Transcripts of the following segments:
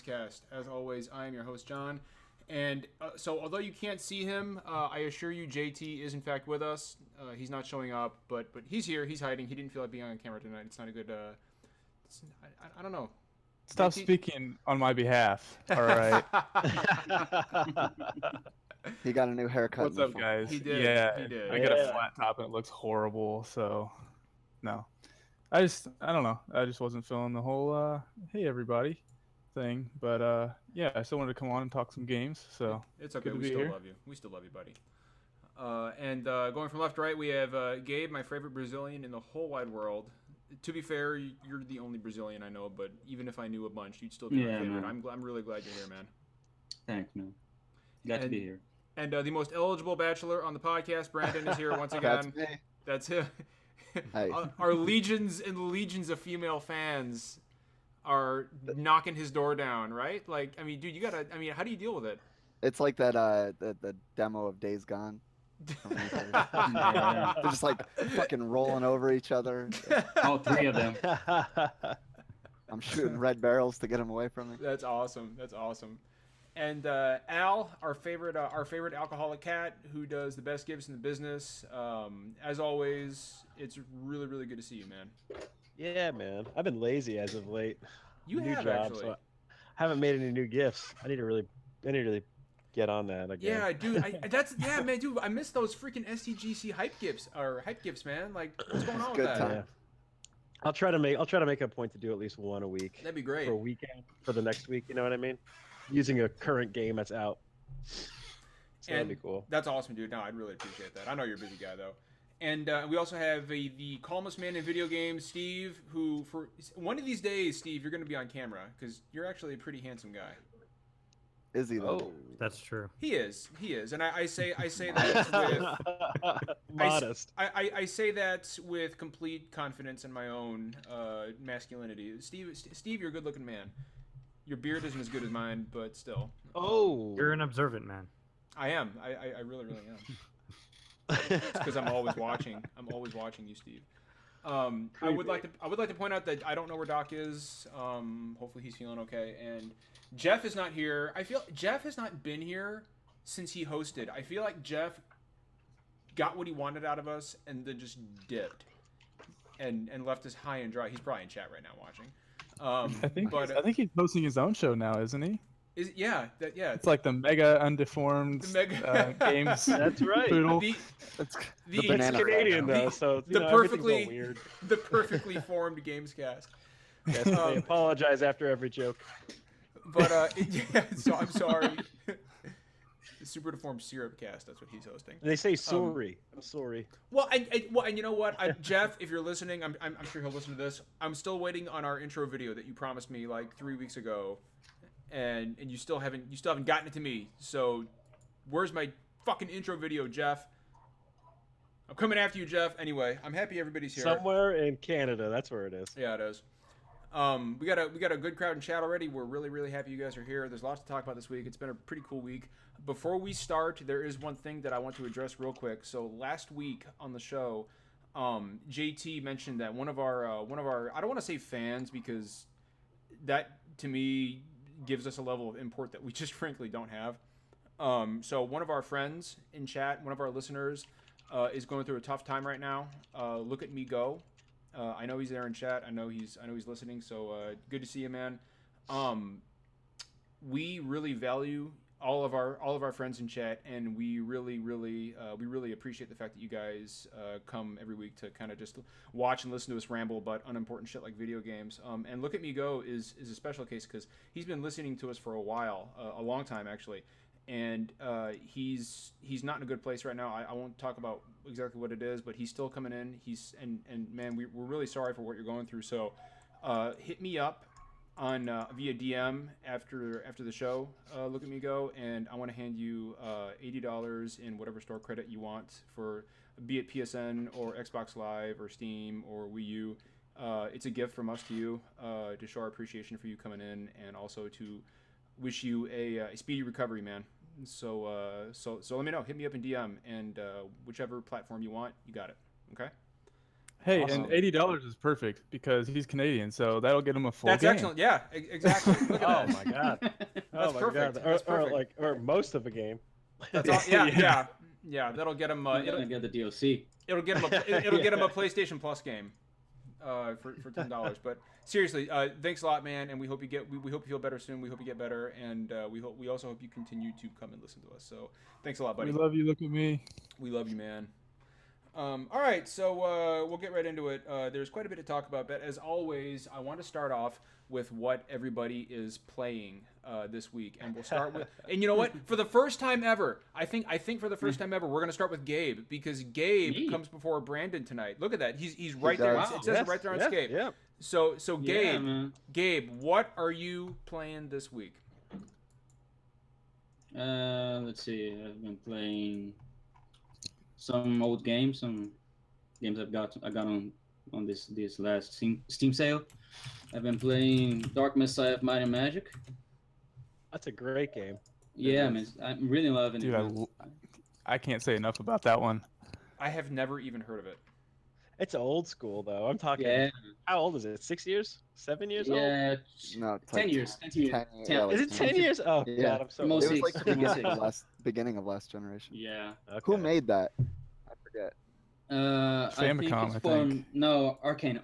Gamescast. As always, I am your host, John. And so, although you can't see him, I assure you, JT is in fact with us. He's not showing up, but he's here. He's hiding. He didn't feel like being on camera tonight. It's not a good. I don't know. Stop JT? speaking on my behalf. All right. He got a new haircut. What's up, guys? He did. Yeah, He did. I got a flat top and it looks horrible. So, no. I don't know. I just wasn't feeling the whole hey everybody thing. But yeah, I still wanted to come on and talk some games. So It's okay. good to We be still here. love you. We still love you, buddy. And going from left to right, we have Gabe, my favorite Brazilian in the whole wide world. To be fair, you're the only Brazilian I know, but even if I knew a bunch, you'd still be my favorite. Man. I'm really glad you're here, man. Thanks, man. Glad to be here. And the most eligible bachelor on the podcast, Brandon, is here once again. That's me. That's him. Hey. Our legions and legions of female fans are knocking his door down, right? Like, I mean, dude, you gotta. I mean, how do you deal with it? It's like that the demo of Days Gone. Yeah. They're just like fucking rolling over each other. All three of them. I'm shooting red barrels to get them away from me. That's awesome. That's awesome. And Al, our favorite alcoholic cat, who does the best gifts in the business. As always, it's really, really good to see you, man. Yeah, man. I've been lazy as of late. You New have job, actually. so I haven't made any new gifts. I need to really get on that again. Yeah, dude. Man, dude. I miss those freaking STGC hype gifts, man. Like, what's going on with Good that? time. Yeah. I'll try to make a point to do at least one a week That'd be great. for a weekend for the next week. You know what I mean? Using a current game that's out. So that'd be cool. That's awesome, dude. No, I'd really appreciate that. I know you're a busy guy, though. And we also have the calmest man in video games, Steve, who, for one of these days, Steve, you're going to be on camera, because you're actually a pretty handsome guy. Is he though? Oh, That's true. He is. And I say that with... modest. I say that with complete confidence in my own masculinity. Steve, you're a good-looking man. Your beard isn't as good as mine, but still. Oh, You're an observant man. I am. I really, really am. It's because I'm always watching. I'm always watching you, Steve. I would like to point out that I don't know where Doc is. Hopefully he's feeling okay. And Jeff is not here. I feel Jeff has not been here since he hosted. I feel like Jeff got what he wanted out of us and then just dipped and left us high and dry. He's probably in chat right now watching. I think he's hosting his own show now, isn't he? Yeah. It's like the mega undeformed games. That's right. Poodle. The The banana It's Canadian bread. though, so the everything's all perfectly- weird. the perfectly formed Gamescast. Yes, I apologize after every joke. But yeah, so I'm sorry. The Super Deformed Syrup Cast. That's what he's hosting. They say sorry. I'm sorry. Well, and you know what, Jeff, if you're listening, I'm sure he'll listen to this. I'm still waiting on our intro video that you promised me like 3 weeks ago, and you still haven't gotten it to me. So, where's my fucking intro video, Jeff? I'm coming after you, Jeff. Anyway, I'm happy everybody's here. Somewhere in Canada, that's where it is. Yeah, it is. We got a good crowd in chat already. We're really, really happy you guys are here. There's lots to talk about this week. It's been a pretty cool week. Before we start, there is one thing that I want to address real quick. So last week on the show, JT mentioned that one of our I don't want to say fans, because that to me gives us a level of import that we just frankly don't have. So one of our friends in chat, one of our listeners, is going through a tough time right now. Look at me go. I know he's there in chat. I know he's listening. So good to see you, man. We really value all of our friends in chat, and we really appreciate the fact that you guys come every week to kind of just watch and listen to us ramble about unimportant shit like video games. And Look at Me Go is a special case because he's been listening to us for a while, a long time actually. And he's not in a good place right now. I won't talk about exactly what it is, but he's still coming in. And man, we're really sorry for what you're going through. So hit me up on via DM after the show. Look at me go, and I want to hand you $80 in whatever store credit you want for, be it PSN or Xbox Live or Steam or Wii U. It's a gift from us to you to show our appreciation for you coming in, and also to wish you a speedy recovery, man. So let me know. Hit me up in DM, and whichever platform you want, you got it. Okay. Hey, Awesome. and $80 is perfect because he's Canadian, so that'll get him a full That's game. excellent. Yeah, exactly. Look at Oh that. my god. That's Oh my perfect. god. That's perfect. Or most of a game. That's all, yeah, Yeah. yeah, yeah. That'll get him. I'm gonna get the DLC. It'll get him. It'll get him a PlayStation Plus game. For $10. But seriously, thanks a lot, man. And we hope you we hope you feel better soon. We hope you get better, and we also hope you continue to come and listen to us. So thanks a lot, buddy. We love you. Look at me. We love you, man. All right, so we'll get right into it. There's quite a bit to talk about, but as always, I want to start off with what everybody is playing this week, and we'll start with. And you know what? For the first time ever, I think for the first time ever, we're gonna start with Gabe because Gabe comes before Brandon tonight. Look at that. He's right there. does. It says it right there on Skype. Yeah. So Yeah, Gabe, man. what are you playing this week? Let's see. I've been playing some old games, some games I got on this last Steam sale. I've been playing Dark Messiah of Might and Magic. That's a great game. Yeah, man, I'm really loving Dude, it. I can't say enough about that one. I have never even heard of it. It's old school though. I'm talking. Yeah, How old is it? 6 years? 7 years old? yeah, No, it's 10 like years. 10 years. 10, Is it 10 years? Oh Yeah. god, I'm so Most old. It was like the Six. beginning of last generation. Yeah. Who Okay. made that? I forget. I think Famicom, it's I from think. no Arcane.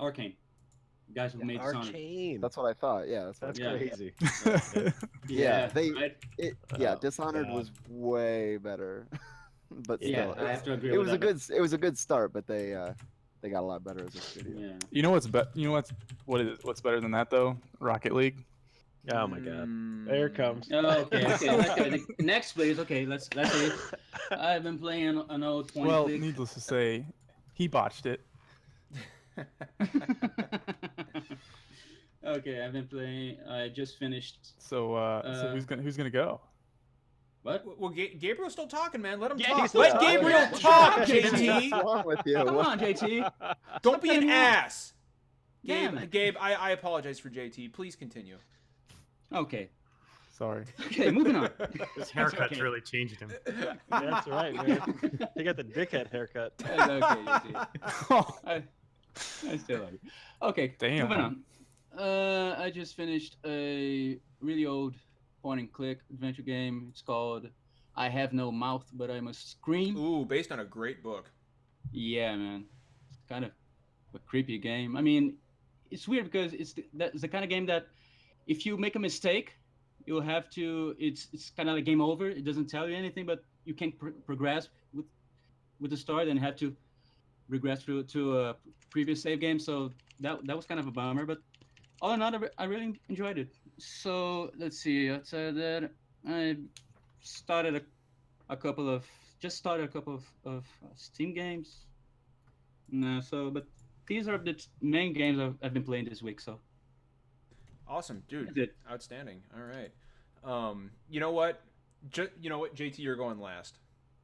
Guys who made Sonic. Arcane. That's what I thought. Yeah, that's what That's I Yeah. crazy. Yeah, they- right? Yeah, Oh, Dishonored God. was way better, but still, Yeah, I have to agree it with was that. it was a good start, but they got a lot better as a studio. Yeah. You know what's what's better than that though? Rocket League. Oh my god. Mm. There it comes. Oh, okay. Next, please. Okay, let's see. I've been playing an old point Well, click. needless to say, he botched it. Okay, I've been playing. I just finished. So who's gonna go? What? Well, Gabriel's still talking, man. Let him Yeah, talk. he's still Let talking. Gabriel Yeah. talk, What's JT. wrong with you? Come on, JT. Don't be an ass. Damn Gabe, it. Gabe, I apologize for JT. Please continue. Okay. Sorry. Okay, moving on. His haircut's Okay. really changed him. That's right, man. He got the dickhead haircut. That's okay, JT. I still like it. Okay, Damn. moving on. I just finished a really old point and click adventure game. It's called I Have No Mouth, But I Must Scream. Ooh, based on a great book. Yeah, man. It's kind of a creepy game. I mean, it's weird because it's the kind of game that if you make a mistake, you'll have to. It's kind of like game over. It doesn't tell you anything, but you can progress with the story, then have to regress through to a previous save game. So that was kind of a bummer, but all in all, I really enjoyed it. So let's see. Outside that, I started a couple of Steam games. No, but these are the main games I've been playing this week. So Awesome, dude. that's it. Outstanding. All right. You know what? JT, you're going last.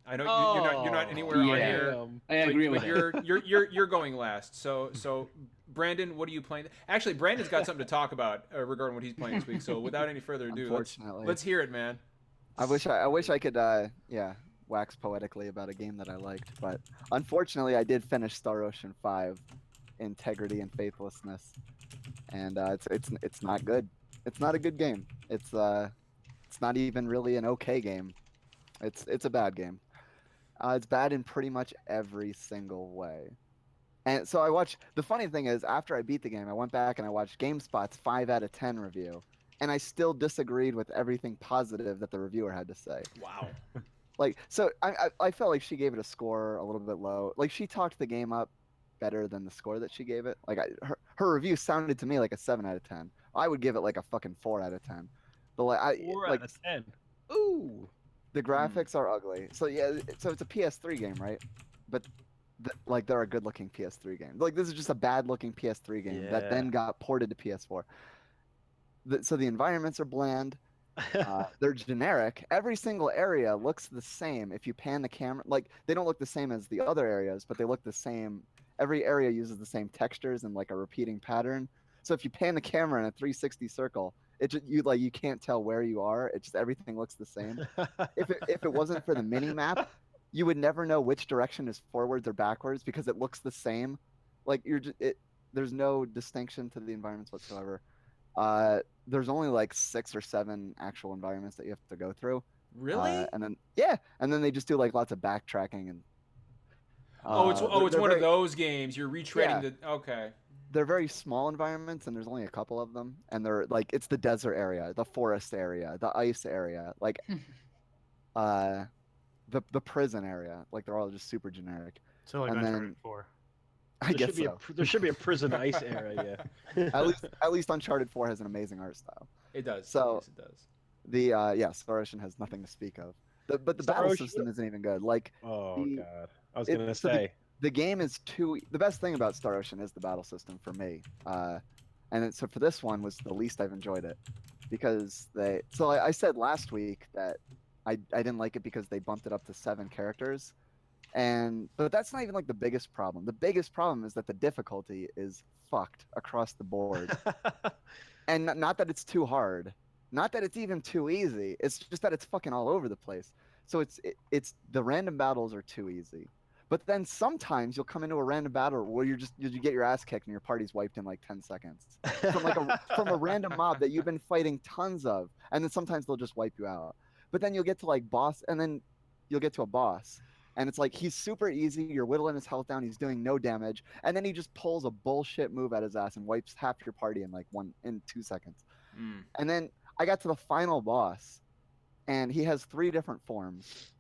I know you're not anywhere on Yeah. here. I agree but with that. you're going last. So Brandon, what are you playing? Actually, Brandon's got something to talk about regarding what he's playing this week. So without any further ado, Unfortunately, let's hear it, man. I wish I could wax poetically about a game that I liked, but unfortunately I did finish Star Ocean 5, Integrity and Faithlessness, and it's not good. It's not a good game. It's not even really an okay game. It's a bad game. It's bad in pretty much every single way. And so I watched. The funny thing is, after I beat the game, I went back and I watched GameSpot's 5 out of 10 review, and I still disagreed with everything positive that the reviewer had to say. Wow. Like, so I felt like she gave it a score a little bit low. Like, she talked the game up better than the score that she gave it. Like, her review sounded to me like a 7 out of 10. I would give it like a fucking 4 out of 10. But like, 4 like out of 10. Ooh. the graphics are ugly. So yeah, so it's a PS3 game, right? But like, they're a good-looking PS3 game. Like, this is just a bad-looking PS3 game that then got ported to PS4. So the environments are bland. They're generic. Every single area looks the same. If you pan the camera, like, they don't look the same as the other areas, but they look the same. Every area uses the same textures and like a repeating pattern. So if you pan the camera in a 360 circle, you can't tell where you are. It just, everything looks the same. If it wasn't for the mini map, you would never know which direction is forwards or backwards because it looks the same Like there's no distinction to the environments whatsoever. There's only like 6 or 7 actual environments that you have to go through. Really? And then they just do like lots of backtracking and. It's They're one of very, those games. You're retreading yeah. the. Okay. They're very small environments, and there's only a couple of them, and they're like it's the desert area, the forest area, the ice area, like uh, the prison area. Like they're all just super generic. So like And Uncharted then 4. I There guess should be so. there should be a prison ice area. At least Uncharted 4 has an amazing art style. It does. So Yes, it does. the Star Ocean has nothing to speak of. But the Star battle Ocean- system isn't even good. Like Oh the god, I was it- gonna so say. the game is the best thing about Star Ocean is the battle system for me. So for this one was the least I've enjoyed it because I said last week that I didn't like it because they bumped it up to 7 characters, but that's not even like the biggest problem. The biggest problem is that the difficulty is fucked across the board, and not that it's too hard, not that it's even too easy. It's just that it's fucking all over the place. So it's the random battles are too easy. But then sometimes you'll come into a random battle where you get your ass kicked and your party's wiped in like 10 seconds from a random mob that you've been fighting tons of, and then sometimes they'll just wipe you out. But then you'll get to like boss, and then you'll get to a boss, and it's like he's super easy. You're whittling his health down. He's doing no damage, and then he just pulls a bullshit move at his ass and wipes half your party in 2 seconds. And then I got to the final boss, and he has 3 different forms.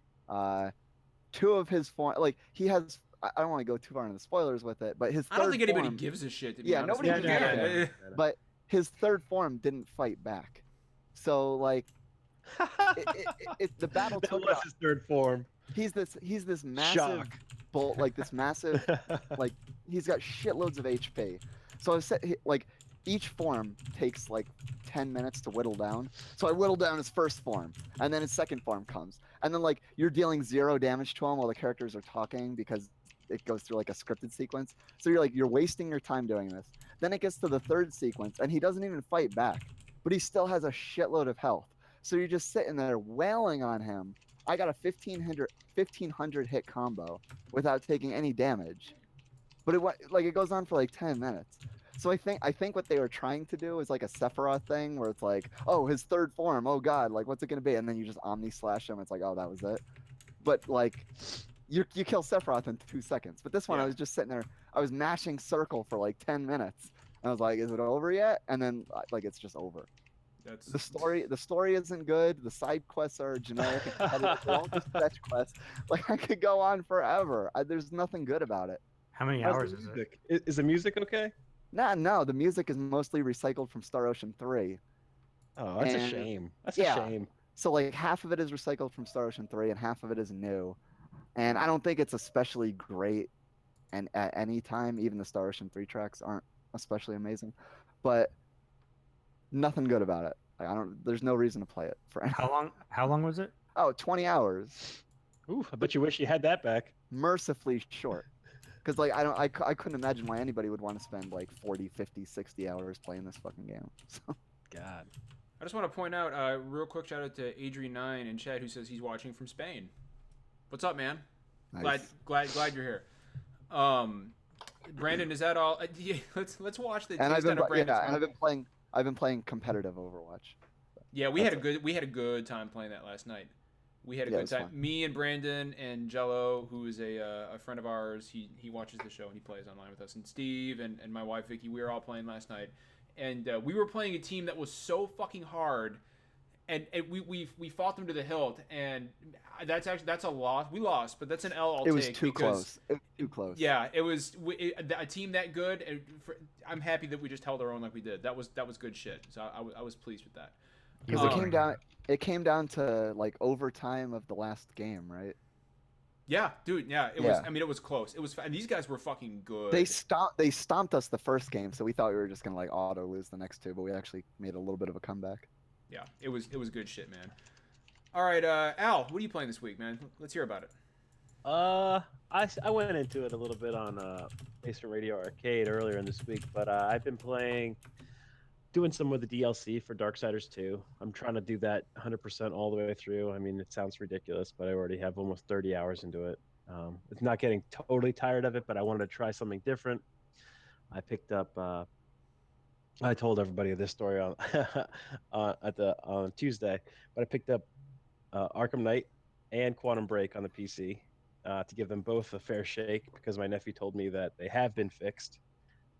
2 of his form, like he has. I don't want to go too far into the spoilers with it, but his third I don't think anybody form, gives a shit. To be Yeah, honest. nobody Yeah, cares. no, no, no, no. But his third form didn't fight back, so like the battle That took was about, his third form. he's this massive Shock. bolt, like this massive, like he's got shitloads of HP. So I said like each form takes like 10 minutes to whittle down. So I whittled down his first form, and then his second form comes, and then like you're dealing 0 damage to him while the characters are talking because it goes through like a scripted sequence. So you're wasting your time doing this. Then it gets to the third sequence, and he doesn't even fight back, but he still has a shitload of health. So you're just sitting there wailing on him. I got a 1500 hit combo without taking any damage, but it goes on for like 10 minutes. So I think what they were trying to do is like a Sephiroth thing where it's like, oh, his third form, oh god, like what's it gonna be? And then you just Omni Slash him. It's like, oh, that was it. But like, you kill Sephiroth in 2 seconds. But this one, I was just sitting there, I was mashing circle for like 10 minutes, and I was like, is it over yet? And then like it's just over. That's The story isn't good. The side quests are generic and competitive. They're all just fetch quests. Like I could go on forever. There's nothing good about it. How many How's hours the is it? music? Is the music okay? No, the music is mostly recycled from Star Ocean 3. Oh, that's a And- shame. That's yeah. a shame. So like half of it is recycled from Star Ocean 3 and half of it is new. And I don't think it's especially great, and at any time, even the Star Ocean 3 tracks aren't especially amazing. But nothing good about it. Like, there's no reason to play it for any. How long was it? Oh, 20 hours. Ooh, I bet you wish you had that back. Mercifully short. Because like I couldn't imagine why anybody would want to spend like 40, 50, 60 hours playing this fucking game. So God. I just want to point out, real quick shout out to Adrian9 in chat who says he's watching from Spain. What's up, man? nice. Glad you're here. Brandon, is that all? Yeah, let's watch the. And I've been taste out of Brandon's I've been playing competitive Overwatch. Yeah, we had a good time playing that last night. We had a Yeah, it good was time. fun. Me and Brandon and Jello, who is a friend of ours, he watches the show and he plays online with us. And Steve and my wife Vicky, we were all playing last night, and we were playing a team that was so fucking hard, and we fought them to the hilt, and that's a loss. We lost, but that's an L I'll It was take too because, close. It was too close. Yeah, it was a team that good. And I'm happy that we just held our own like we did. That was good shit. So I was pleased with that. Because it came down to like overtime of the last game, right? Yeah, dude. Yeah, it Yeah. was. I mean, it was close. It was. And these guys were fucking good. They stomped us the first game, so we thought we were just gonna like auto lose the next 2, but we actually made a little bit of a comeback. Yeah, it was good shit, man. All right, Al, what are you playing this week, man? Let's hear about it. I went into it a little bit on Basement Radio Arcade earlier in this week, but I've been doing some of the DLC for Darksiders 2. I'm trying to do that 100% all the way through. I mean, it sounds ridiculous, but I already have almost 30 hours into it. It's not getting totally tired of it, but I wanted to try something different. I picked up. I told everybody this story on on Tuesday, but I picked up Arkham Knight and Quantum Break on the PC to give them both a fair shake because my nephew told me that they have been fixed,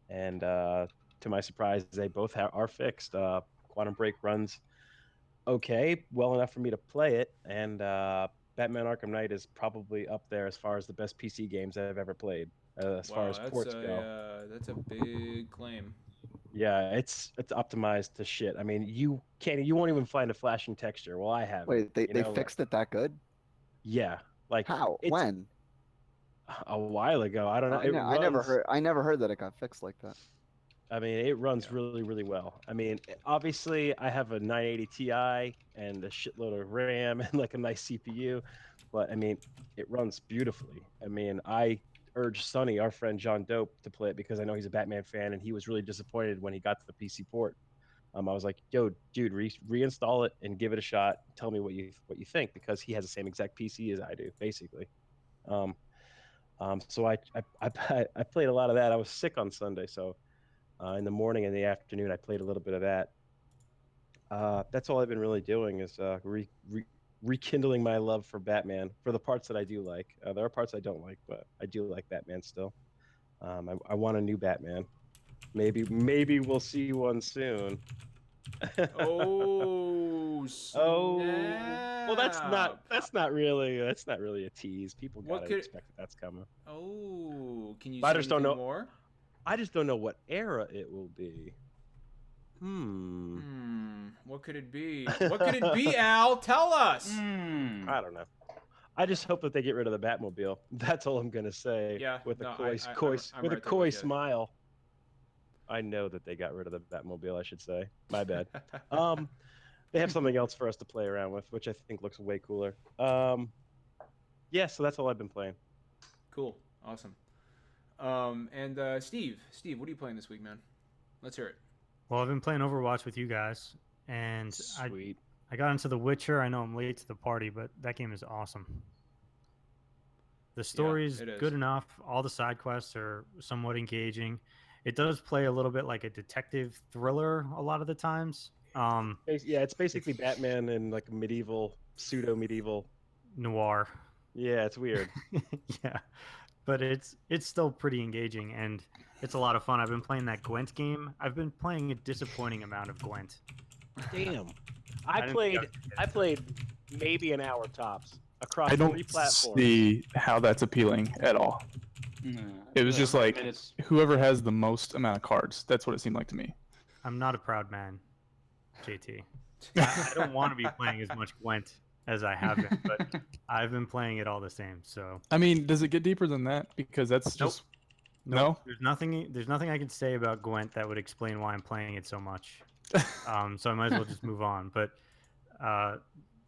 and to my surprise, they both are fixed. Quantum Break runs okay, well enough for me to play it, and Batman Arkham Knight is probably up there as far as the best PC games I've ever played, as far as ports go. That's a big claim. Yeah, it's optimized to shit. I mean, you won't even find a flashing texture. Well, I have. Wait, they fixed it that good? Yeah, like How? it's When? a while ago. I don't know. I never heard that it got fixed like that. I mean, it runs really, really well. I mean, obviously, I have a 980 Ti and a shitload of RAM and like a nice CPU, but I mean, it runs beautifully. I mean, I urged Sonny, our friend John Dope, to play it because I know he's a Batman fan, and he was really disappointed when he got the PC port. I was like, "Yo, dude, reinstall it and give it a shot. Tell me what you think," because he has the same exact PC as I do, basically. So I played a lot of that. I was sick on Sunday, so. In the morning and the afternoon, I played a little bit of that. That's all I've been really doing is rekindling my love for Batman for the parts that I do like. There are parts I don't like, but I do like Batman still. I want a new Batman. Maybe we'll see one soon. Oh, Oh, well, snap. that's not really a tease. People gotta expect that's coming. Oh, can you But say anything more? I just don't know what era it will be. What could it be? What could it be, Al? Tell us. I don't know. I just hope that they get rid of the Batmobile. That's all I'm gonna say. Yeah. With a I'm right coy smile. I know that they got rid of the Batmobile. I should say. My bad. They have something else for us to play around with, which I think looks way cooler. Yeah. So that's all I've been playing. Cool. Awesome. And Steve, what are you playing this week, man? Let's hear it. Well, I've been playing Overwatch with you guys, and Sweet. I got into The Witcher. I know I'm late to the party, but that game is awesome. The story is good enough. All the side quests are somewhat engaging. It does play a little bit like a detective thriller a lot of the times. Yeah, it's basically Batman in like medieval, pseudo-medieval noir. Yeah, it's weird. Yeah. But it's still pretty engaging, and it's a lot of fun. I've been playing that Gwent game. I've been playing a disappointing amount of Gwent. Damn. I played maybe an hour tops across 3 platforms. I don't see how that's appealing at all. It was just like whoever has the most amount of cards. That's what it seemed like to me. I'm not a proud man, JT. I don't want to be playing as much Gwent as I have been, but I've been playing it all the same. So I mean, does it get deeper than that? Because that's just no. There's nothing I can say about Gwent that would explain why I'm playing it so much. So I might as well just move on. But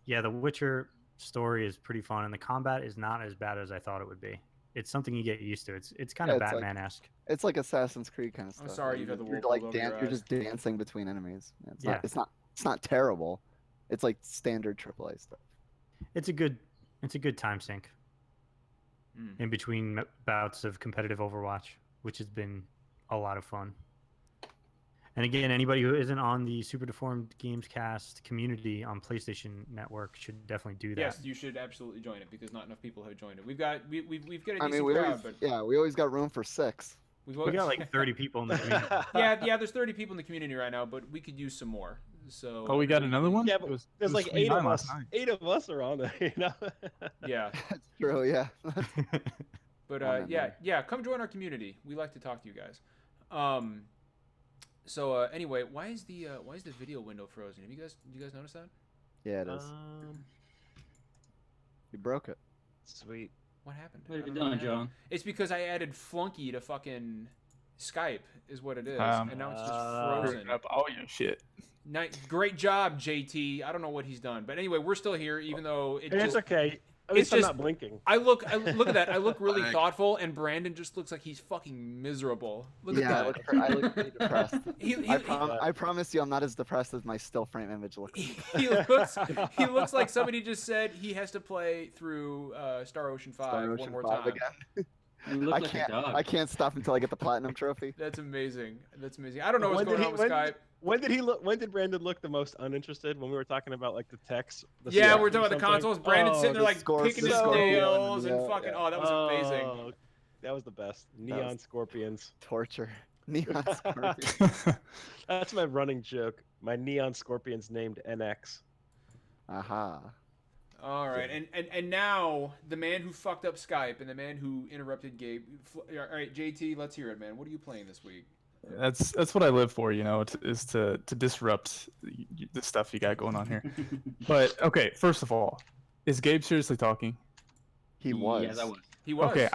yeah, the Witcher story is pretty fun, and the combat is not as bad as I thought it would be. It's something you get used to. It's kind of Batman-esque. It's like Assassin's Creed kind of stuff. I'm sorry, you've had the you're wool like pulled over your you're eyes. just dancing between enemies. It's not terrible. It's like standard AAA stuff. It's a good time sink in between bouts of competitive Overwatch, which has been a lot of fun. And again, anybody who isn't on the Super Deformed Gamescast community on PlayStation Network should definitely do that. Yes, you should absolutely join it because not enough people have joined it. We've got a decent I mean, crowd, but we always got room for 6. We got like 30 people in the community. yeah, there's 30 people in the community right now, but we could use some more. So we got another one. Yeah, but there's like 8 of us. 8 of us are on there, you know. Yeah, that's true. Yeah. But yeah, come join our community. We like to talk to you guys. So anyway, why is the video window frozen? Do you guys notice that? Yeah, it is. You broke it. Sweet. What happened? What have you done, John? It's because I added Flunky to fucking Skype, is what it is, and now it's just frozen. Up all your shit. Great job, JT. I don't know what he's done, but anyway, we're still here, even though it's okay. At least I'm not blinking. I look at that. I look really thoughtful, and Brandon just looks like he's fucking miserable. Look at that. I look pretty depressed. I promise you, I'm not as depressed as my still frame image looks. He looks like somebody just said he has to play through Star Ocean 5 one more time. Again. You look I like can't. a dog. I can't stop until I get the platinum trophy. That's amazing. That's amazing. I don't know what's going on with Skype. When did he look? When did Brandon look the most uninterested? When we were talking about like the text. The Yeah, script we're or talking about the something? consoles. Brandon's sitting there the like score- picking the his scorpion, nails and yeah, fucking. yeah. Oh, that was amazing. Oh, that was the best. was- Neon scorpions. Torture. Neon scorpion. That's my running joke. My neon scorpions named NX. Aha. All right, and now the man who fucked up Skype and the man who interrupted Gabe. All right, JT, let's hear it, man. What are you playing this week? That's what I live for, is to disrupt the stuff you got going on here. But okay, first of all, is Gabe seriously talking? He was. Yes, I was. He was. Okay,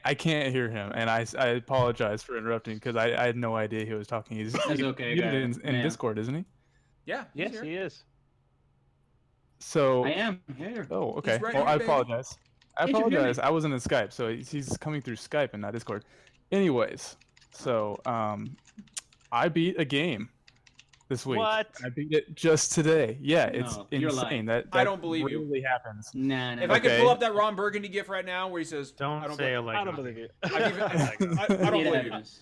I can't hear him, and I apologize for interrupting because I had no idea he was talking. He's okay, muted in man. Discord, isn't he? Yeah. he's Yes, here. he is. So I am here. Oh, okay. right Well, here, I baby. apologize. I Can't you hear me? apologize. I wasn't in Skype, so he's coming through Skype and not Discord. Anyways, so I beat a game this week. What? I beat it just today. Yeah, it's No, you're insane. lying. That I don't believe you. really happens. Nah. If I could Okay. pull up that Ron Burgundy gif right now where he says, Don't I don't say believe- it like I don't that. believe it. I don't Need believe you. evidence.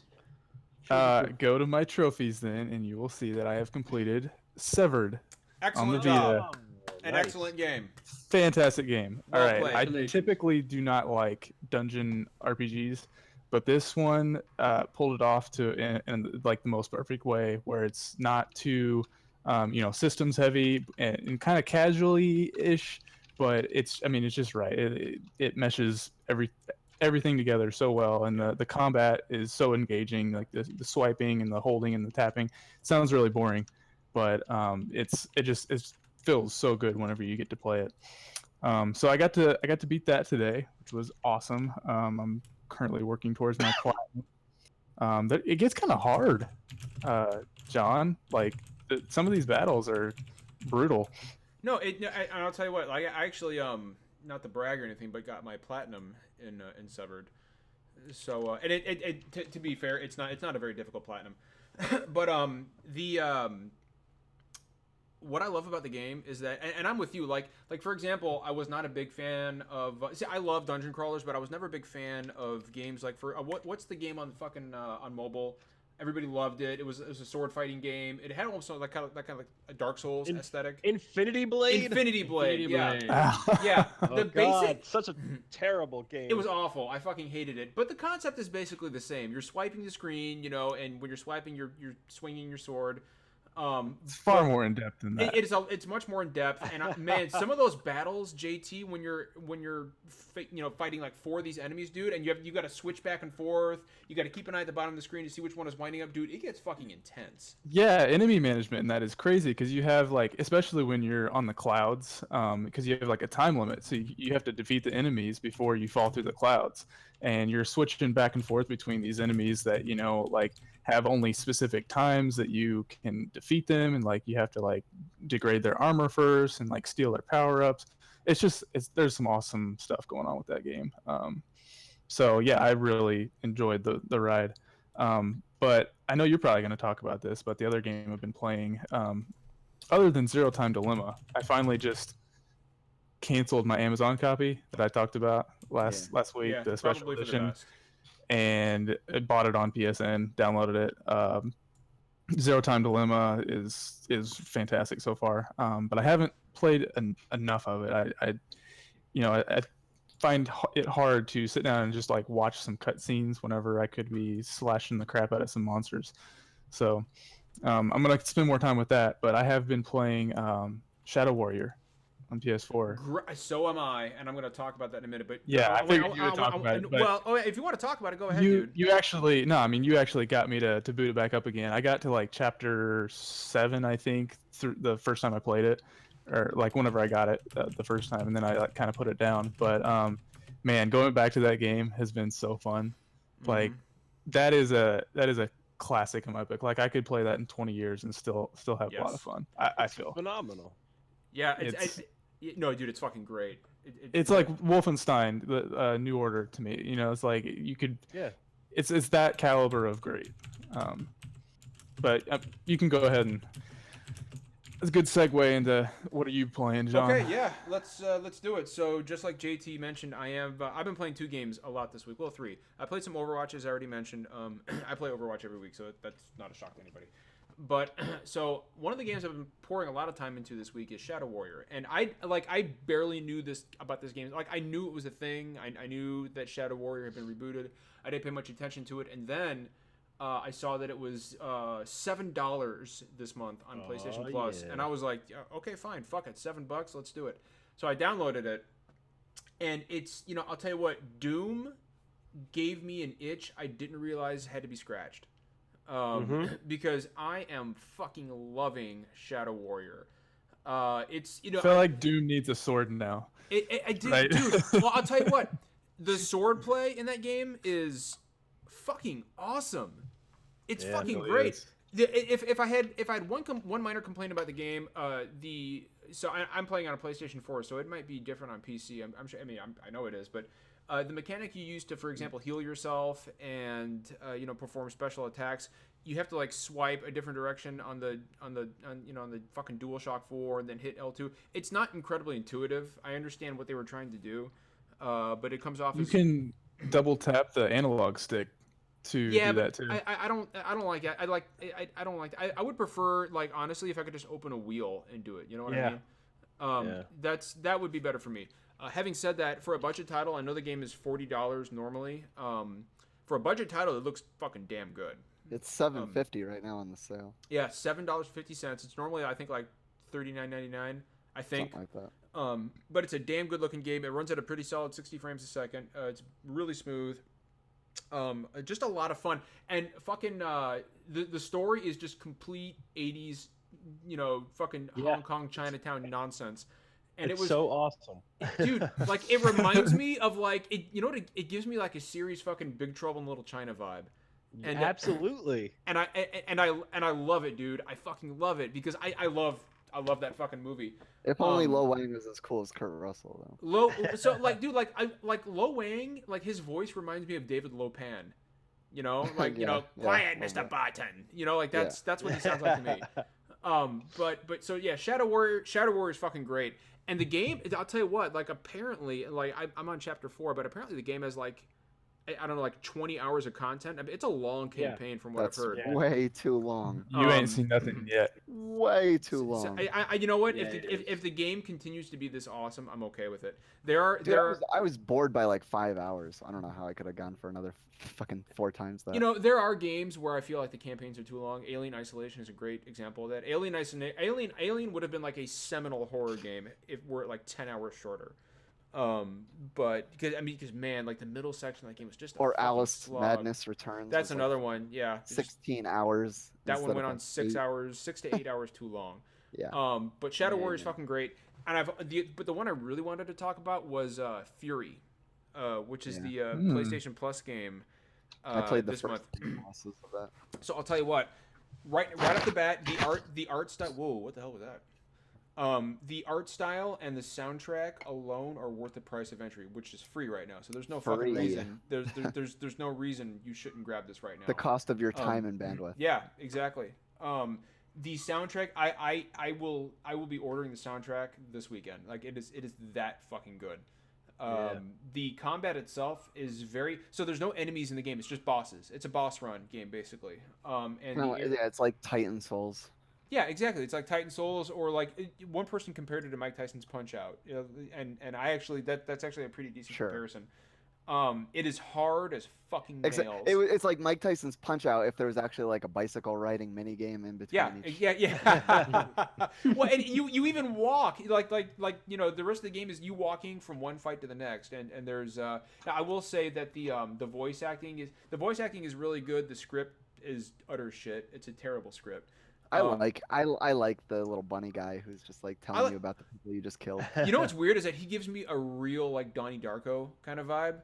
Go to my trophies then, and you will see that I have completed Severed. Excellent the job. Vita. An Nice. excellent game. Fantastic game. Well All right, played. I Congratulations. typically do not like dungeon RPGs, but this one pulled it off in like the most perfect way, where it's not too, systems heavy and kind of casually ish, but it's just right. It meshes everything together so well, and the combat is so engaging. Like the swiping and the holding and the tapping sounds really boring, but it feels so good whenever you get to play it. So I got to beat that today, which was awesome. I'm currently working towards my platinum. It gets kind of hard, John. Like some of these battles are brutal. No, I'll tell you what. Like, I actually, not to brag or anything, but got my platinum in Severed. So, and to be fair, it's not a very difficult platinum, but what I love about the game is that, and I'm with you. Like for example, I was not a big fan of. See, I love dungeon crawlers, but I was never a big fan of games like what's the game on fucking on mobile? Everybody loved it. It was a sword fighting game. It had almost like kind of like a Dark Souls aesthetic. Infinity Blade. Infinity Blade. Infinity Yeah. Blade. Yeah. Oh, The God, basic. such a terrible game. It was awful. I fucking hated it. But the concept is basically the same. You're swiping the screen, and when you're swiping, you're swinging your sword. It's far more in depth than that. It's much more in depth, and man, some of those battles, JT, when you're fighting like 4 of these enemies, dude, and you got to switch back and forth. You got to keep an eye at the bottom of the screen to see which one is winding up, dude. It gets fucking intense. Yeah, enemy management and that is crazy because you have especially when you're on the clouds, because you have like a time limit, so you have to defeat the enemies before you fall through the clouds, and you're switching back and forth between these enemies that have only specific times that you can defeat them, and you have to degrade their armor first and steal their power-ups. There's some awesome stuff going on with that game. So yeah, I really enjoyed the ride. But I know you're probably going to talk about this, but the other game I've been playing, other than Zero Time Dilemma, I finally just canceled my Amazon copy that I talked about last week, Yeah, the special probably for the edition, best. and I bought it on PSN, downloaded it. Zero Time Dilemma is fantastic so far, but I haven't played enough of it. I find it hard to sit down and just watch some cutscenes whenever I could be slashing the crap out of some monsters. So I'm gonna spend more time with that. But I have been playing Shadow Warrior on PS4. So am I, and I'm going to talk about that in a minute. But Yeah, I figured you would talk about it. But well, if you want to talk about it, go ahead, you dude. you actually got me to boot it back up again. I got to chapter 7, I think, through the first time I played it, or whenever I got it the first time, and then I kind of put it down. But man, going back to that game has been so fun. Mhm. That is a classic in my book. I could play that in 20 years and still have a lot Yes. of fun. I feel phenomenal. Yeah, no, dude, it's fucking great. it's like Wolfenstein, the New Order to me. It's you could. Yeah. It's that caliber of great. But you can go ahead and That's a good segue into what are you playing, John? Okay, yeah, let's do it. So just like JT mentioned, I've been playing 2 games a lot this week. Well, 3. I played some Overwatch, as I already mentioned. I play Overwatch every week, so that's not a shock to anybody. But so one of the games I've been pouring a lot of time into this week is Shadow Warrior, and I barely knew about this game. Like I knew it was a thing. I knew that Shadow Warrior had been rebooted. I didn't pay much attention to it, and then I saw that it was $7 this month on PlayStation Plus, and I was like, okay, fine, fuck it, $7, let's do it. So I downloaded it, and it's I'll tell you what, Doom gave me an itch I didn't realize had to be scratched. Because I am fucking loving Shadow Warrior. It's I feel like Doom needs a sword now. I did, right? Dude. Well, I'll tell you what, the sword play in that game is fucking awesome. It's fucking great. If I had one minor complaint about the game, I'm playing on a PlayStation 4, so it might be different on PC. I'm sure. I know it is, but the mechanic you use to, for example, heal yourself and perform special attacks, you have to like swipe a different direction on the fucking DualShock 4 and then hit L2. It's not incredibly intuitive. I understand what they were trying to do, but it comes off. You can double tap the analog stick to do that too. I don't like it. I don't like. I would prefer, like, honestly, if I could just open a wheel and do it. You know what I mean? That would be better for me. Having said that, for a budget title, I know the game is $40 normally. For a budget title, it looks fucking damn good. It's $7.50 right now on the sale. Yeah, $7.50. It's normally, I think, like $39.99. I think. Something like that. But it's a damn good looking game. It runs at a pretty solid 60 frames a second. It's really smooth. Just a lot of fun, and fucking the story is just complete 80s, fucking Hong Kong Chinatown nonsense, and it's it was so awesome, dude. Like, it reminds me of, like, it gives me like a series fucking Big Trouble in Little China vibe, and absolutely, and I love it, dude. I fucking love it because I love that fucking movie. If only Lo Wang was as cool as Kurt Russell, though. Lo Wang, like, his voice reminds me of David Lopan. Quiet, Mr. Barton. That's what he sounds like to me. But so yeah, Shadow Warrior is fucking great. And the game, I'll tell you what, like, apparently, like, I'm on chapter 4, but apparently the game has, like, I don't know, like 20 hours of content. I mean, it's a long campaign from what I've heard. Way too long. You ain't seen nothing yet. Way too long. So you know what? If the game continues to be this awesome, I'm okay with it. I was bored by like 5 hours. I don't know how I could have gone for another fucking 4 times that. There are games where I feel like the campaigns are too long. Alien Isolation is a great example of that. Alien would have been like a seminal horror game if we're like 10 hours shorter. But because man, like, the middle section of that game was just Alice slog. Madness Returns. That's another one. Yeah, 16 hours. That one went on 6 hours, 6 to 8 hours too long. Yeah. But Shadow Warrior is fucking great, and but the one I really wanted to talk about was Fury, which is the PlayStation Plus game. I played the this first month. bosses of that. So I'll tell you what, right off the bat, the art style. Whoa, what the hell was that? The art style and the soundtrack alone are worth the price of entry, which is free right now. So there's no fucking reason. There's no reason you shouldn't grab this right now. The cost of your time and bandwidth. Yeah, exactly. The soundtrack, I will be ordering the soundtrack this weekend. Like, it is that fucking good. The combat itself is so there's no enemies in the game. It's just bosses. It's a boss run game basically. It's like Titan Souls. Yeah, exactly. It's like Titan Souls, or like, one person compared it to Mike Tyson's Punch Out, and I actually that's actually a pretty decent comparison. It is hard as fucking nails. It's like Mike Tyson's Punch Out if there was actually like a bicycle riding mini game in between. Yeah. Well, and you even walk like the rest of the game is you walking from one fight to the next, and there's now I will say that the voice acting is really good. The script is utter shit. It's a terrible script. I like the little bunny guy who's just like telling you about the people you just killed. You know what's weird is that he gives me a real, like, Donnie Darko kind of vibe.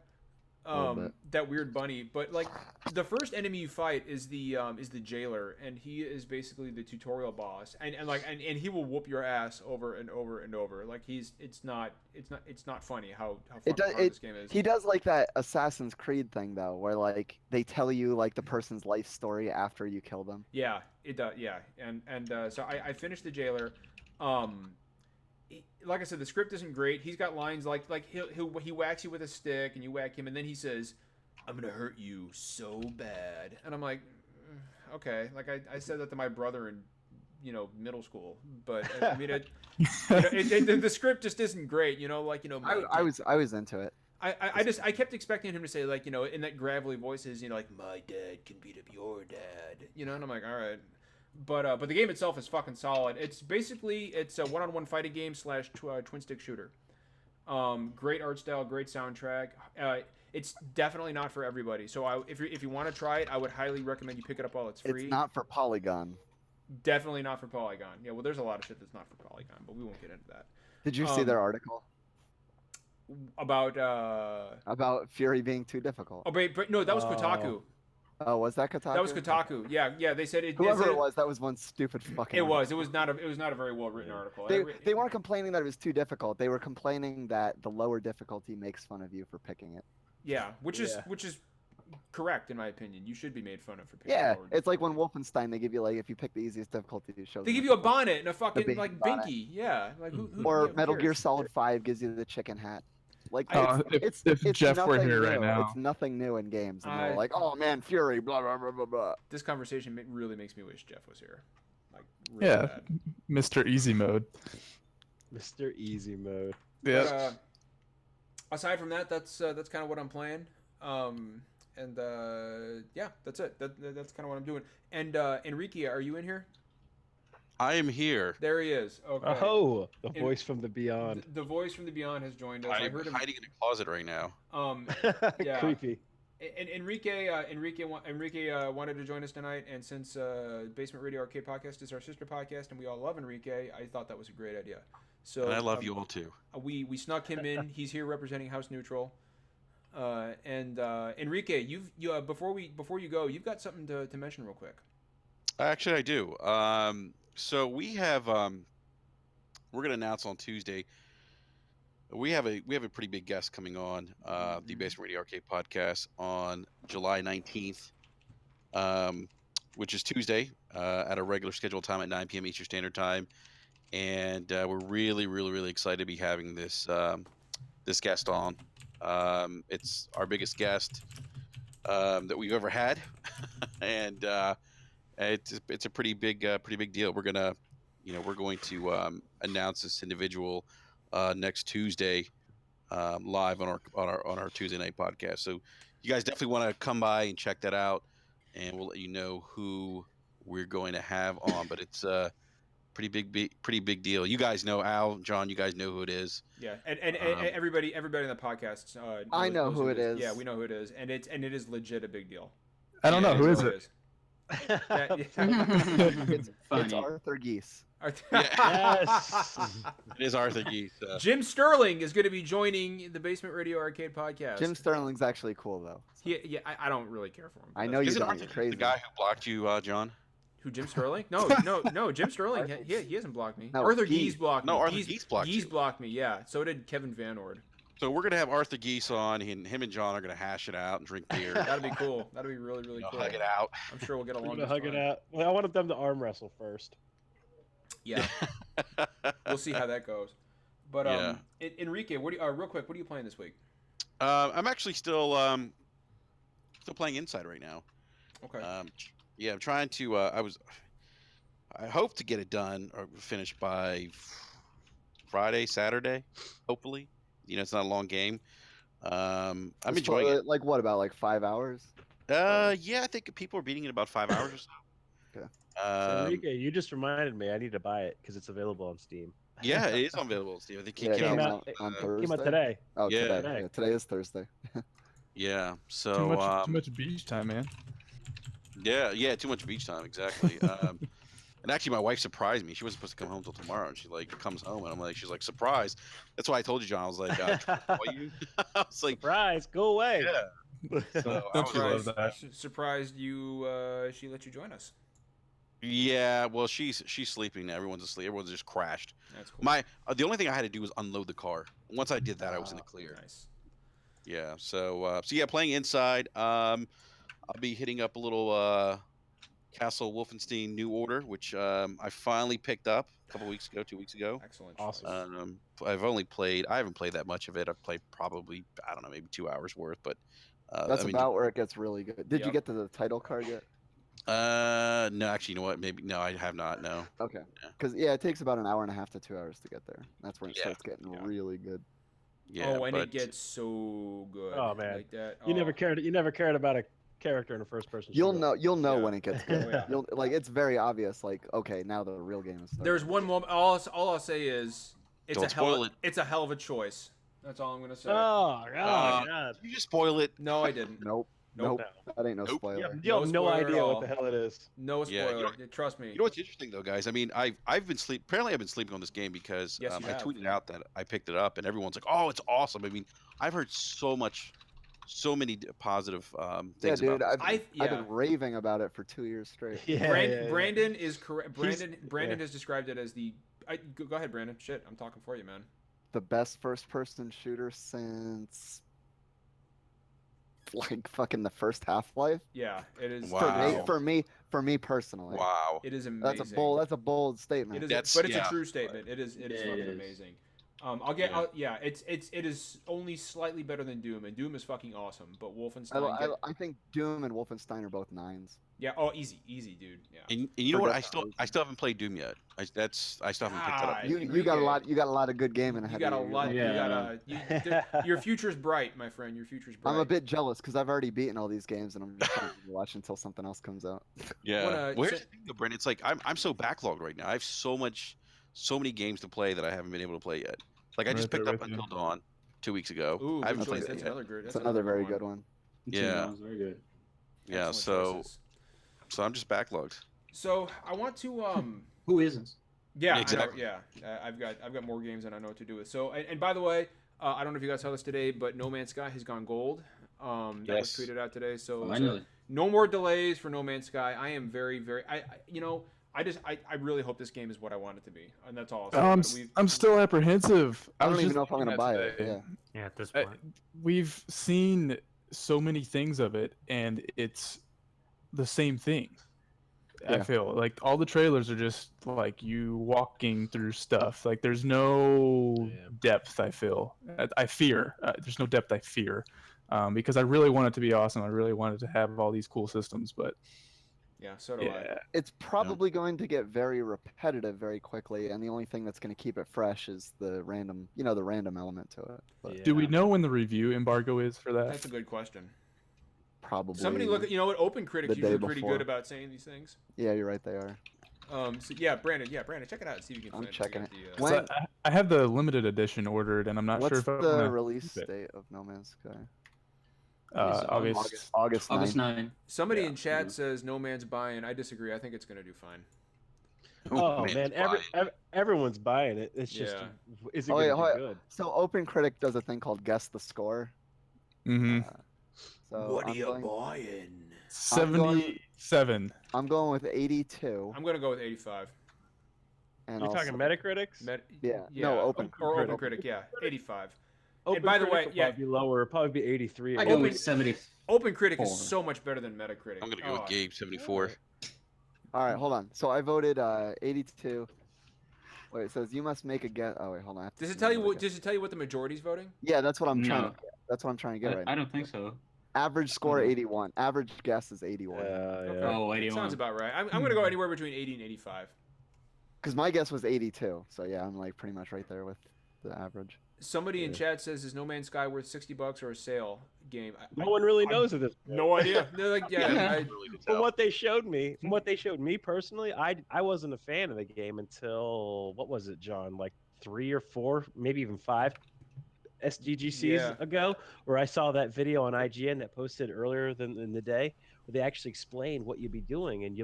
bit. that weird bunny. But like the first enemy you fight is the jailer, and he is basically the tutorial boss, and he will whoop your ass over and over and over. Like it's not funny how hard this game is. He does like that Assassin's Creed thing though, where like they tell you like the person's life story after you kill them. Yeah, it does. Yeah, and so I finished the jailer. Like I said, the script isn't great. He's got lines like he whacks you with a stick and you whack him, and then he says, "I'm gonna hurt you so bad," and I'm like, okay, like I said that to my brother in middle school, but I mean the script just isn't great. I was into it. I kept expecting him to say like in that gravelly voices like my dad can beat up your dad, and I'm like, all right. But the game itself is fucking solid. It's a one-on-one fighting game / twin stick shooter. Great art style, great soundtrack. It's definitely not for everybody. So if you want to try it, I would highly recommend you pick it up while it's free. It's not for Polygon. Definitely not for Polygon. Yeah, well, there's a lot of shit that's not for Polygon, but we won't get into that. Did you see their article about Fury being too difficult? Oh, but no, that was Kotaku. Oh, was that Kotaku? That was Kotaku. Yeah. They said it. Whoever it was, that was one stupid fucking. It was not a very well written article. They weren't complaining that it was too difficult. They were complaining that the lower difficulty makes fun of you for picking it. Yeah, which is correct in my opinion. You should be made fun of for picking. Yeah, it's like when Wolfenstein they give you like if you pick the easiest difficulty, it shows. They give you a bonnet and a fucking like binky. Yeah, like who or Metal Gear Solid 5 gives you the chicken hat. Like if Jeff were here right now, it's nothing new in games. And they're like, oh man, Fury, blah blah blah blah blah. This conversation really makes me wish Jeff was here. Like, really yeah, bad. Mr. Easy Mode. Mr. Easy Mode. Yeah. Aside from that, that's kind of what I'm playing. Yeah, that's it. That's kind of what I'm doing. And Enrique, are you in here? I am here. There he is. Okay. Oh, the voice from the beyond. The voice from the beyond has joined us. I'm hiding in a closet right now. Yeah. Creepy. And Enrique wanted to join us tonight, and since Basement Radio Arcade Podcast is our sister podcast, and we all love Enrique, I thought that was a great idea. So and I love you all too. We snuck him in. He's here representing House Neutral. And Enrique, before you go, you've got something to mention real quick. Actually, I do. So we have we're gonna announce on Tuesday. We have a pretty big guest coming on the Basement Radio Arcade Podcast on July 19th, which is Tuesday at a regular scheduled time at 9 p.m. Eastern Standard Time, and we're really excited to be having this this guest on. It's our biggest guest that we've ever had, and it's a pretty big deal. We're going to announce this individual next Tuesday live on our Tuesday night podcast. So you guys definitely want to come by and check that out, and we'll let you know who we're going to have on. But it's pretty big deal. You guys know Al, John. You guys know who it is. Yeah, and everybody in the podcast. I know who it is. Yeah, we know who it is, and it is legit a big deal. I don't know who is it. It's Arthur Geese. Yes. It is Arthur Geese. Jim Sterling is going to be joining the Basement Radio Arcade Podcast. Jim Sterling's actually cool though. Yeah, I don't really care for him. I know you Isn't don't. Arthur You're crazy. the guy who blocked you, John? Who, Jim Sterling? No, Jim Sterling. He hasn't blocked me. No, Arthur Geese blocked me. No, Arthur Geese blocked Geese you. blocked me. Yeah. So did Kevin Van Ord. So we're gonna have Arthur Geese on, and him and John are gonna hash it out and drink beer. That'd be cool. That'd be really cool. Hug it out. I'm sure we'll get along. We're gonna hug it out. Well, I wanted them to arm wrestle first. Yeah. We'll see how that goes. But Yeah. Enrique, real quick, what are you playing this week? I'm actually still playing Inside right now. Okay. Yeah, I'm trying to. I hope to get it done or finished by Friday, Saturday, hopefully. It's not a long game. I'm enjoying it. Like what, about like 5 hours? Yeah, I think people are beating it about 5 hours or so. Okay. Enrique, you just reminded me. I need to buy it because it's available on Steam. Yeah, it is available, Steve. I think Yeah, it came out. on Thursday. Came out today. Oh, Yeah. today. Yeah, today is Thursday. Yeah, so Too much beach time, man. yeah, too much beach time, exactly. And actually, my wife surprised me. She wasn't supposed to come home till tomorrow, and she like comes home, and I'm like, she's like, surprise. That's why I told you, John. I was like, call you. I was like, Surprise! Go away. yeah. So I Don't was you like, love that? Surprised you. She let you join us. yeah. Well, she's sleeping now. Everyone's asleep. Everyone's just crashed. That's cool. My the only thing I had to do was unload the car. Once I did that, I was in the clear. Nice. Yeah. So yeah, playing inside. I'll be hitting up a little Castle Wolfenstein New Order, which I finally picked up a couple weeks ago, 2 weeks ago. Excellent. Awesome. I haven't played that much of it. I've played probably, I don't know, maybe 2 hours worth, but That's I mean, about where it gets really good. Did you Yep. get to the title card yet? no, actually, you know what? Maybe no, I have not. No. Okay. Yeah. Because it takes about an hour and a half to 2 hours to get there. That's when it Yeah. starts getting really good. Yeah. Oh, and but it gets so good. Oh, man. Like that. You never Oh. cared. You never cared about a character in a first-person. You'll shooter. know. You'll know Yeah. when it gets Oh, good. yeah. You'll like. It's very obvious. Like, okay, now the real game is starting. There's one moment. All I'll say is it's Don't a hell. spoil it. It's a hell of a choice. That's all I'm gonna say. Oh God. Did you just spoil it? No, I didn't. Nope. Nope. Nope. That ain't no Nope. spoiler. You have No no spoiler at idea all. what the hell it is. No Yeah, you spoiler. Trust me. You know what's interesting though, guys? I mean, I've been apparently I've been sleeping on this game because Yes, you I have. tweeted out that I picked it up, and everyone's like, "Oh, it's awesome." I mean, I've heard so many positive Yeah, things dude. about this. I've been raving about it for 2 years straight. Yeah. Brandon is correct. He's- Brandon yeah. has described it as the. Go ahead, Brandon. Shit, I'm talking for you, man. The best first-person shooter since like fucking the first Half-Life. Yeah, it is. Wow. For me personally. Wow. It is amazing. That's a bold statement. It is, That's- but it's yeah. a true statement. It is Yeah, fucking it is. amazing. It is only slightly better than Doom, and Doom is fucking awesome. But Wolfenstein. I think Doom and Wolfenstein are both 9s. Yeah. Oh, easy, dude. Yeah. And you know what? I Forgot still haven't played Doom yet. I still haven't picked it up. Ah, yet. You got a lot. You got a lot of good gaming You ahead got a of you. lot. Yeah. Your future's bright, my friend. Your future's bright. I'm a bit jealous because I've already beaten all these games and I'm just trying to watch until something else comes out. Yeah. Wanna- Where's so- the thing though, Brent? It's like I'm so backlogged right now. I have so many games to play that I haven't been able to play yet. Like I Right just there picked up with you. Until Dawn 2 weeks ago. Ooh, I haven't good played choice. that That's yet. another good. It's another very good one. Yeah. It's very good. Yeah. Excellent So choices. I'm just backlogged. So I want to Who isn't? Yeah, I know, Exactly. yeah. I've got more games than I know what to do with. So and by the way, I don't know if you guys saw this today, but No Man's Sky has gone gold. That was Yes. tweeted out today. So Finally. no more delays for No Man's Sky. I am very I really hope this game is what I want it to be, and that's all. I'm still apprehensive. I don't was even just know if I'm thinking gonna that buy it. today. Yeah. Yeah, at this I- point. We've seen so many things of it, and it's the same thing. I Yeah. feel like all the trailers are just like you walking through stuff. Like there's no Yeah. depth. I feel. I fear. There's no depth. I fear, because I really want it to be awesome. I really wanted to have all these cool systems, but Yeah, so do I. yeah, It's probably going to get very repetitive very quickly, and the only thing that's going to keep it fresh is the random element to it. But do we know when the review embargo is for that? That's a good question. probably Somebody look at Open Critics the day usually pretty before. good about saying these things. Yeah, you're right. They are. So yeah, Brandon, check it out and see if you can. I'm find checking check it. out the, 'Cause When- I have the limited edition ordered, and I'm not What's sure if I the want to. release keep it. date of No Man's Sky? August. August 9th. August 9. Somebody Yeah. in chat says No Man's buying. I disagree. I think it's gonna do fine. Oh man, man, it's everyone's buying it. It's just, Yeah. is it Oh, gonna yeah, be hold- good? So Open Critic does a thing called Guess the Score. Mm-hmm. So I'm going, buying? 77. I'm going with 82. I'm gonna go with 85. And You're talking also- Metacritics? Yeah. No, Open or Critic. Open Critic. Yeah, 85. Open by the Critic way, will yeah. probably be lower. It'll probably be 83. I or go Open- with 70. Open Critic is Four. so much better than Metacritic. I'm gonna go Oh, with Gabe 74. All right, hold on. So I voted 82. Wait, it says you must make a guess. Oh wait, hold on. I have to Does it see tell you what I what? got. Does it tell you what the majority's voting? Yeah, that's what I'm trying No. to get. That's what I'm trying to get right I now. don't think so. Average score Mhm. 81. Average guess is 81. Okay. Oh, That 81. sounds about right. I'm gonna go anywhere between 80 and 85. Because my guess was 82. So yeah, I'm like pretty much right there with the average. Somebody in Yeah. chat says, "Is No Man's Sky worth $60 or a sale game?" No one really knows at this point. No idea. They're like, yeah, Yeah. Really to From tell. what they showed me personally, I wasn't a fan of the game until what was it, John? Like 3 or 4, maybe even 5 SDGCs Yeah. ago, where I saw that video on IGN that posted earlier in the day, where they actually explained what you'll be doing, and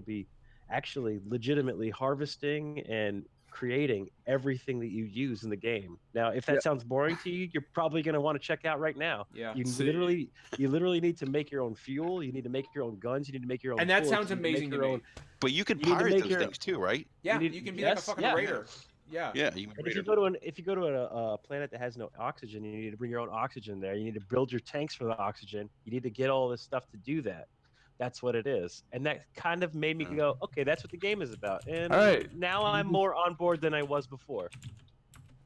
actually legitimately harvesting and creating everything that you use in the game. Now, if that sounds boring to you, you're probably going to want to check out right now. Yeah. You See. literally need to make your own fuel. You need to make your own guns. You need to make your own. And that bullets, sounds you need to make amazing to your me. own. But you can You need to pirate make those your- things too, right? Yeah, need- you can be like a yes, fucking yeah. raider. Yeah. Yeah, you can And rate if you go to a planet that has no oxygen, you need to bring your own oxygen there. You need to build your tanks for the oxygen. You need to get all this stuff to do that. That's what it is, and that kind of made me go, okay, that's what the game is about. And All right. now I'm more on board than I was before.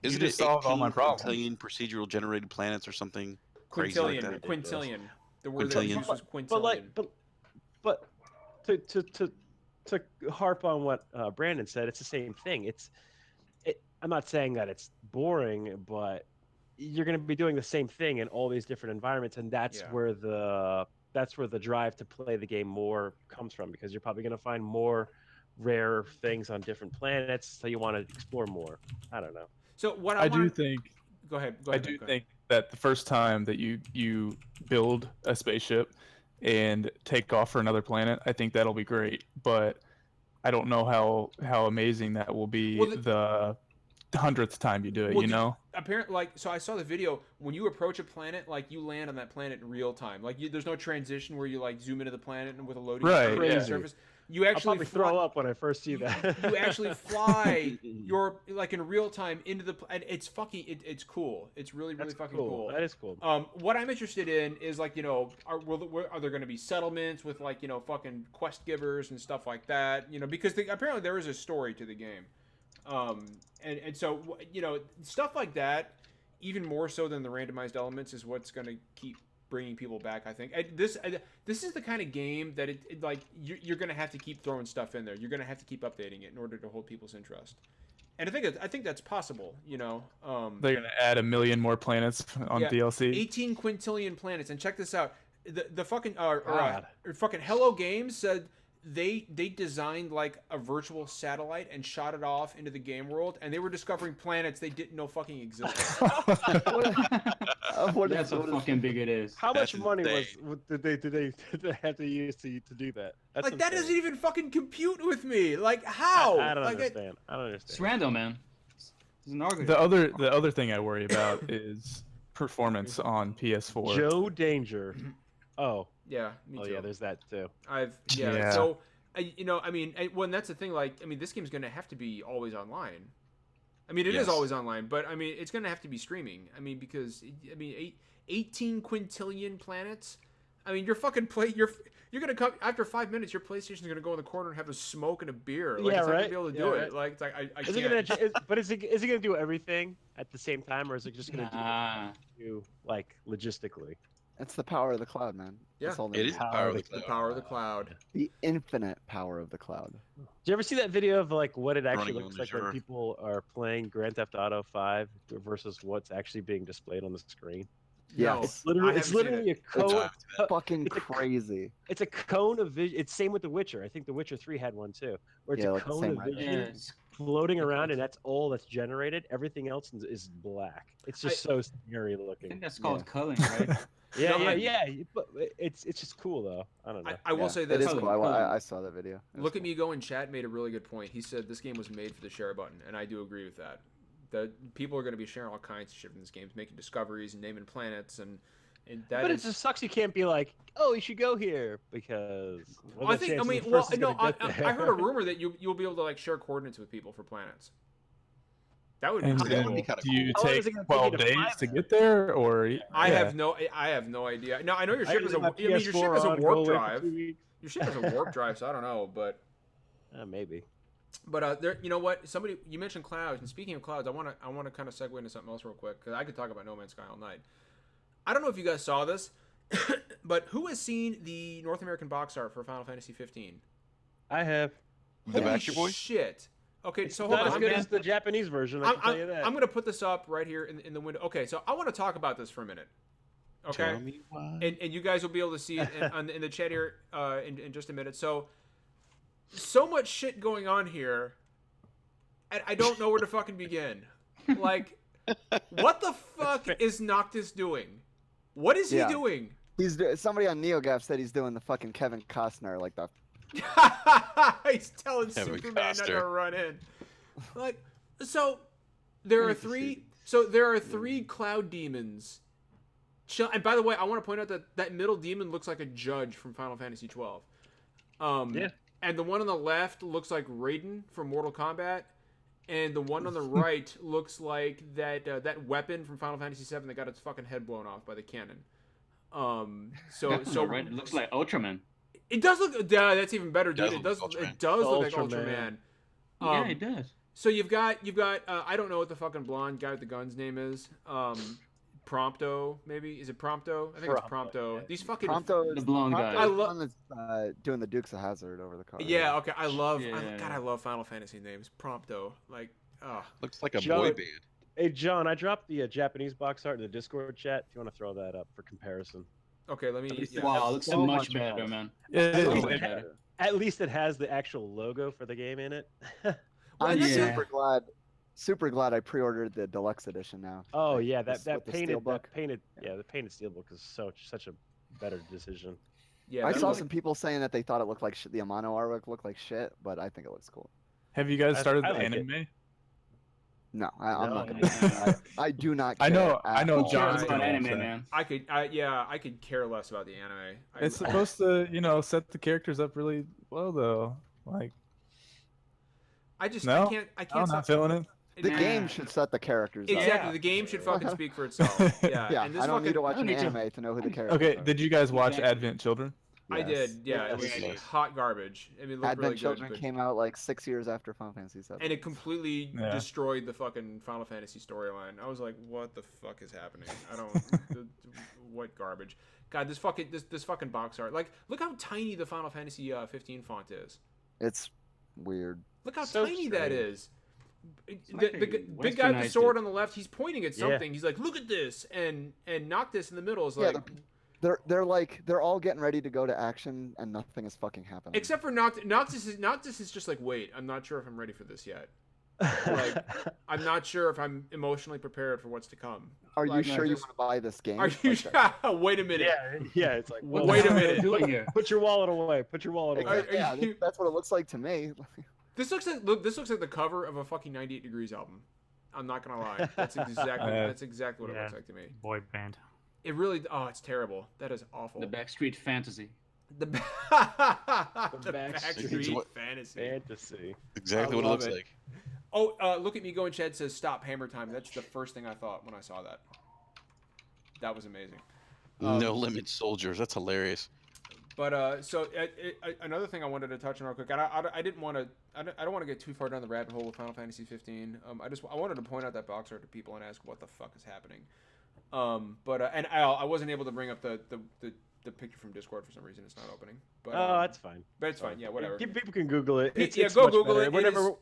Isn't just it solved all my 18 problems. quintillion procedural generated planets or something crazy like Quintillion. that? Quintillion. The word that Quintillion. you use was quintillion. But to harp on what Brandon said, it's the same thing. I'm not saying that it's boring, but you're going to be doing the same thing in all these different environments, and that's where the drive to play the game more comes from, because you're probably going to find more rare things on different planets, so you want to explore more. I don't know. So what I do think Go ahead. I do think that the first time that you build a spaceship and take off for another planet, I think that'll be great. But I don't know how amazing that will be the 100th time you do it. Apparently, so I saw the video. When you approach a planet, like you land on that planet in real time. Like there's no transition where you like zoom into the planet and with a loading surface. You actually I'll probably throw up when I first see that. You actually fly your like in real time into the and it's fucking it's cool. It's really fucking cool. That is cool. What I'm interested in is like are there going to be settlements with like fucking quest givers and stuff like that? Because apparently there is a story to the game. And so stuff like that, even more so than the randomized elements, is what's going to keep bringing people back. I think this is the kind of game that it like you're going to have to keep throwing stuff in there. You're going to have to keep updating it in order to hold people's interest. And I think that's possible. They're going to add 1 million more planets on DLC. 18 quintillion planets. And check this out. The fucking fucking Hello Games said they designed like a virtual satellite and shot it off into the game world, and they were discovering planets they didn't know fucking existed. That's how fucking big it is. How much money did they have to use to do that? That's like insane. that doesn't even fucking compute with me. Like how? I don't understand. I don't understand. It's random, man. It's an argument. The other thing I worry about is performance on PS4. Joe Danger. Oh. Yeah, me too. Yeah, there's that too. So, when that's the thing. Like, this game's gonna have to be always online. It is always online, but it's gonna have to be streaming. Because 18 quintillion planets. You're fucking You're gonna come after 5 minutes. Your PlayStation's gonna go in the corner and have a smoke and a beer. Like, yeah, it's not right. gonna be able to do it. Like, it's like I can't. But is it gonna do everything at the same time, or is it just gonna do like logistically? It's the power of the cloud, man. Yeah, it is the power of the cloud. The power of the cloud. The infinite power of the cloud. Did you ever see that video of like what it actually Running looks on like when Azure. people are playing Grand Theft Auto 5 versus what's actually being displayed on the screen? Yeah, No, It's I literally haven't a cone. fucking It's a- crazy. It's a cone of vision. It's same with The Witcher. I think The Witcher 3 had one too, where it's Yeah, a like the cone same of right vision Yes. floating around, and that's all that's generated. Everything else is black. It's just so scary I looking. think that's called culling, right? Yeah. But it's just cool though. I don't know. I will say It this. is cool. I saw that video. It was Look at cool. Me Go in chat made a really good point. He said this game was made for the share button, and I do agree with that. That people are going to be sharing all kinds of shit in this game, making discoveries and naming planets, and that But is. it just sucks. You can't be like, oh, you should go here because. I think. I heard a rumor that you'll be able to like share coordinates with people for planets. That would be And cool. that would be kinda do you How long take is it gonna take you 12 to days fly to there? get there, or I have no idea. No, I know your ship is a. Your ship is a warp drive. Your ship is a warp drive, so I don't know, but. Maybe. But there, you know what? You mentioned clouds, and speaking of clouds, I want to kind of segue into something else real quick because I could talk about No Man's Sky all night. I don't know if you guys saw this, but who has seen the North American box art for Final Fantasy 15? I have. The Holy Backstreet Boys? Shit. Okay, so Not hold as on. good as the Japanese version. I can tell you that. I'm gonna put this up right here in the window. Okay, so I want to talk about this for a minute. Okay, Tell me why. and you guys will be able to see it in the chat here in just a minute. So much shit going on here, and I don't know where to fucking begin. Like, what the fuck is Noctis doing? What is he doing? Somebody on NeoGaf said he's doing the fucking Kevin Costner, like the He's telling Kevin Superman not to Costner. run in. Like, so there are I need to see three. this. So there are three cloud demons. And by the way, I want to point out that that middle demon looks like a judge from Final Fantasy 12. Yeah. And the one on the left looks like Raiden from Mortal Kombat, and the one on the right looks like that weapon from Final Fantasy 7 that got its fucking head blown off by the cannon. So right, it looks like Ultraman. it does look. That's even better, dude. It Does does. look Ultraman. It does look like Ultraman. Ultraman. Yeah, it does. So you've got I don't know what the fucking blonde guy with the guns name is. Prompto, maybe? Is it Prompto? I think it's Prompto, Prompto. yeah. These fucking Prompto The is blonde guy. Prompto I is the lo- one that's doing the Dukes of Hazzard over the car. Yeah, okay. I love Yeah. God, I love Final Fantasy names. Prompto. Like, Looks like a Joe- boy band. Hey, John, I dropped the Japanese box art in the Discord chat. If you want to throw that up for comparison. okay, let me Wow, it looks so so much much better, better. man. Yeah, it At is. least, way it, better. at least it has the actual logo for the game in it. I'm Yeah. super glad I pre-ordered the deluxe edition now. Oh Like, yeah, with that the painted steelbook. the painted steelbook is such a better decision. Yeah, I that saw looks- some people saying that they thought it looked like the Amano artwork looked like shit, but I think it looks cool. Have you guys I started the like it. anime? No, I'm No. not gonna. I do not. Care I know at John- all. Cares John's about gonna anime, watch that. man. I could care less about the anime. It's supposed to, set the characters up really well, though. Like, I just No? I can't I'm stop not feeling it. The Nah. game should set the characters. Exactly, Up. Yeah. the game should fucking speak for itself. Yeah, Yeah, and this I don't fucking need to watch I an don't need to- anime to know who the characters Okay, are. did you guys watch Exactly. Advent Children? I Yes. did. Yeah, it Yes. was Yes. hot garbage. I mean, it looked Advent really good, Children but- came out like 6 years after Final Fantasy VII. and it completely Yeah. destroyed the fucking Final Fantasy storyline. I was like, what the fuck is happening? I don't what garbage. God, this fucking box art. Like, look how tiny the Final Fantasy 15 font is. It's weird. Look how So tiny that strange. is. like The they big guy with the westernized sword it. on the left, he's pointing at Yeah. something. He's like, look at this, and Noctis in the middle is Yeah, like, they're all getting ready to go to action and nothing is fucking happening. except for Noctis. Noctis is just like, wait, I'm not sure if I'm ready for this yet. Like, I'm not sure if I'm emotionally prepared for what's to come. Are you like, sure you just- want to buy this game? Are you? Like that? Wait a minute. yeah, it's like What Wait the a hell are minute. you doing here? Put your wallet away. Put your wallet away. Are Yeah, you- that's what it looks like to me. This looks like the cover of a fucking 98 Degrees album. I'm not gonna lie. That's exactly what it Yeah. looks like to me. Boy band. It really. Oh, it's terrible. That is awful. The Backstreet Fantasy. The Backstreet Backstreet Fantasy. Fantasy. Exactly I what it love looks it. like. Oh, look at me going. Chad says stop hammer time. That's the first thing I thought when I saw that. That was amazing. No Limit Soldiers. That's hilarious. But so another thing I wanted to touch on real quick, and I didn't want to, I don't want to get too far down the rabbit hole with Final Fantasy 15. I wanted to point out that box art to people and ask what the fuck is happening. And I wasn't able to bring up the picture from Discord for some reason. It's not opening. But That's fine. But it's fine. Yeah, whatever. People can Google it. Yeah, go much Google better. it.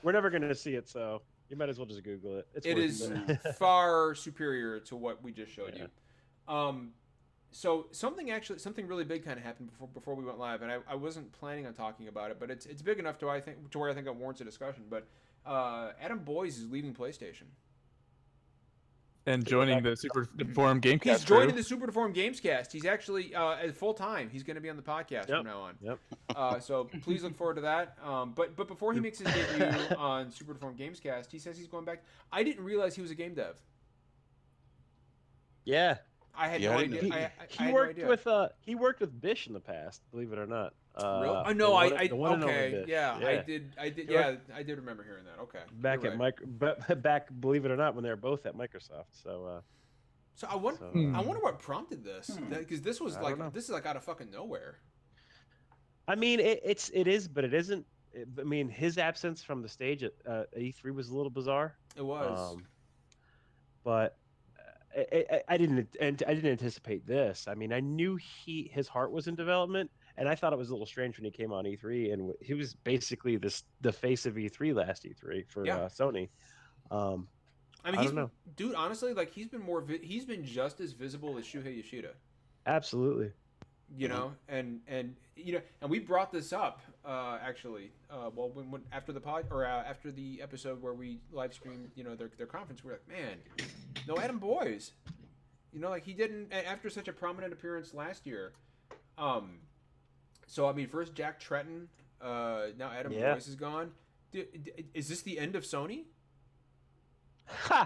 We're never gonna see it, so you might as well just Google it. It's It worth is it. far superior to what we just showed Yeah. you. So something really big kind of happened before we went live, and I wasn't planning on talking about it, but it's big enough to where I think it warrants a discussion. But Adam Boyes is leaving PlayStation. And joining the Super Deformed Gamecast He's joining crew. the Super Deformed Gamescast. He's actually full time. He's going to be on the podcast from now on. Yep. So please look forward to that. But before he makes his debut on Super Deformed Gamescast, he says he's going back. I didn't realize he was a game dev. Yeah. I had Yeah, no I didn't idea. know. I He had worked no idea. with Bish in the past, believe it or not. Really? Oh no, the I one- the one and only okay, Bish. yeah, I did, He yeah, worked- I did remember hearing that. Okay, Back you're at right. back, believe it or not, when they were both at Microsoft. So So I wonder, So, I wonder what prompted this, because this was I don't know. like, this is like out of fucking nowhere. I mean, it is, but it isn't. I mean, his absence from the stage at E3 was a little bizarre. It was. But I didn't anticipate this. I mean, I knew his heart was in development, and I thought it was a little strange when he came on E3, and he was basically the face of E3 last E3 for Yeah. Sony. I mean, I he's don't know. dude. Honestly, like he's been just as visible as Shuhei Yoshida. Absolutely. You know, and you know, and we brought this up actually. Well, when after the pod or after the episode where we live streamed, you know, their conference, we're like, man, no Adam Boyes. You know, like he didn't after such a prominent appearance last year. So I mean, first Jack Tretton, now Adam Joyce is gone. Is this the end of Sony?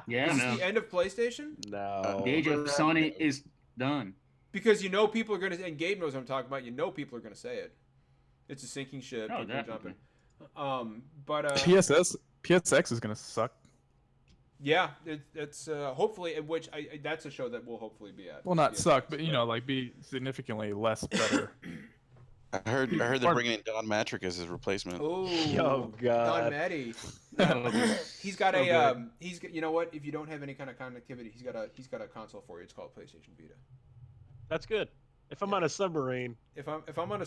Yeah, Is no. this the end of PlayStation? No. The age of Sony is done. Because you know people are gonna, and Gabe knows what I'm talking about. You know people are gonna say it. It's a sinking ship. Oh, People are definitely. jumping. But PSX is gonna suck. yeah, it's hopefully, which that's a show that we'll hopefully be at. Well, not PSX, suck, but like be significantly less better. I heard they're bringing in Don Matrick as his replacement. Oh, Oh, God. Don Matty. Oh, He's got so a good. you know what? If you don't have any kind of connectivity, he's got a console for you. It's called PlayStation Vita. That's good. If I'm on a submarine. If I'm on a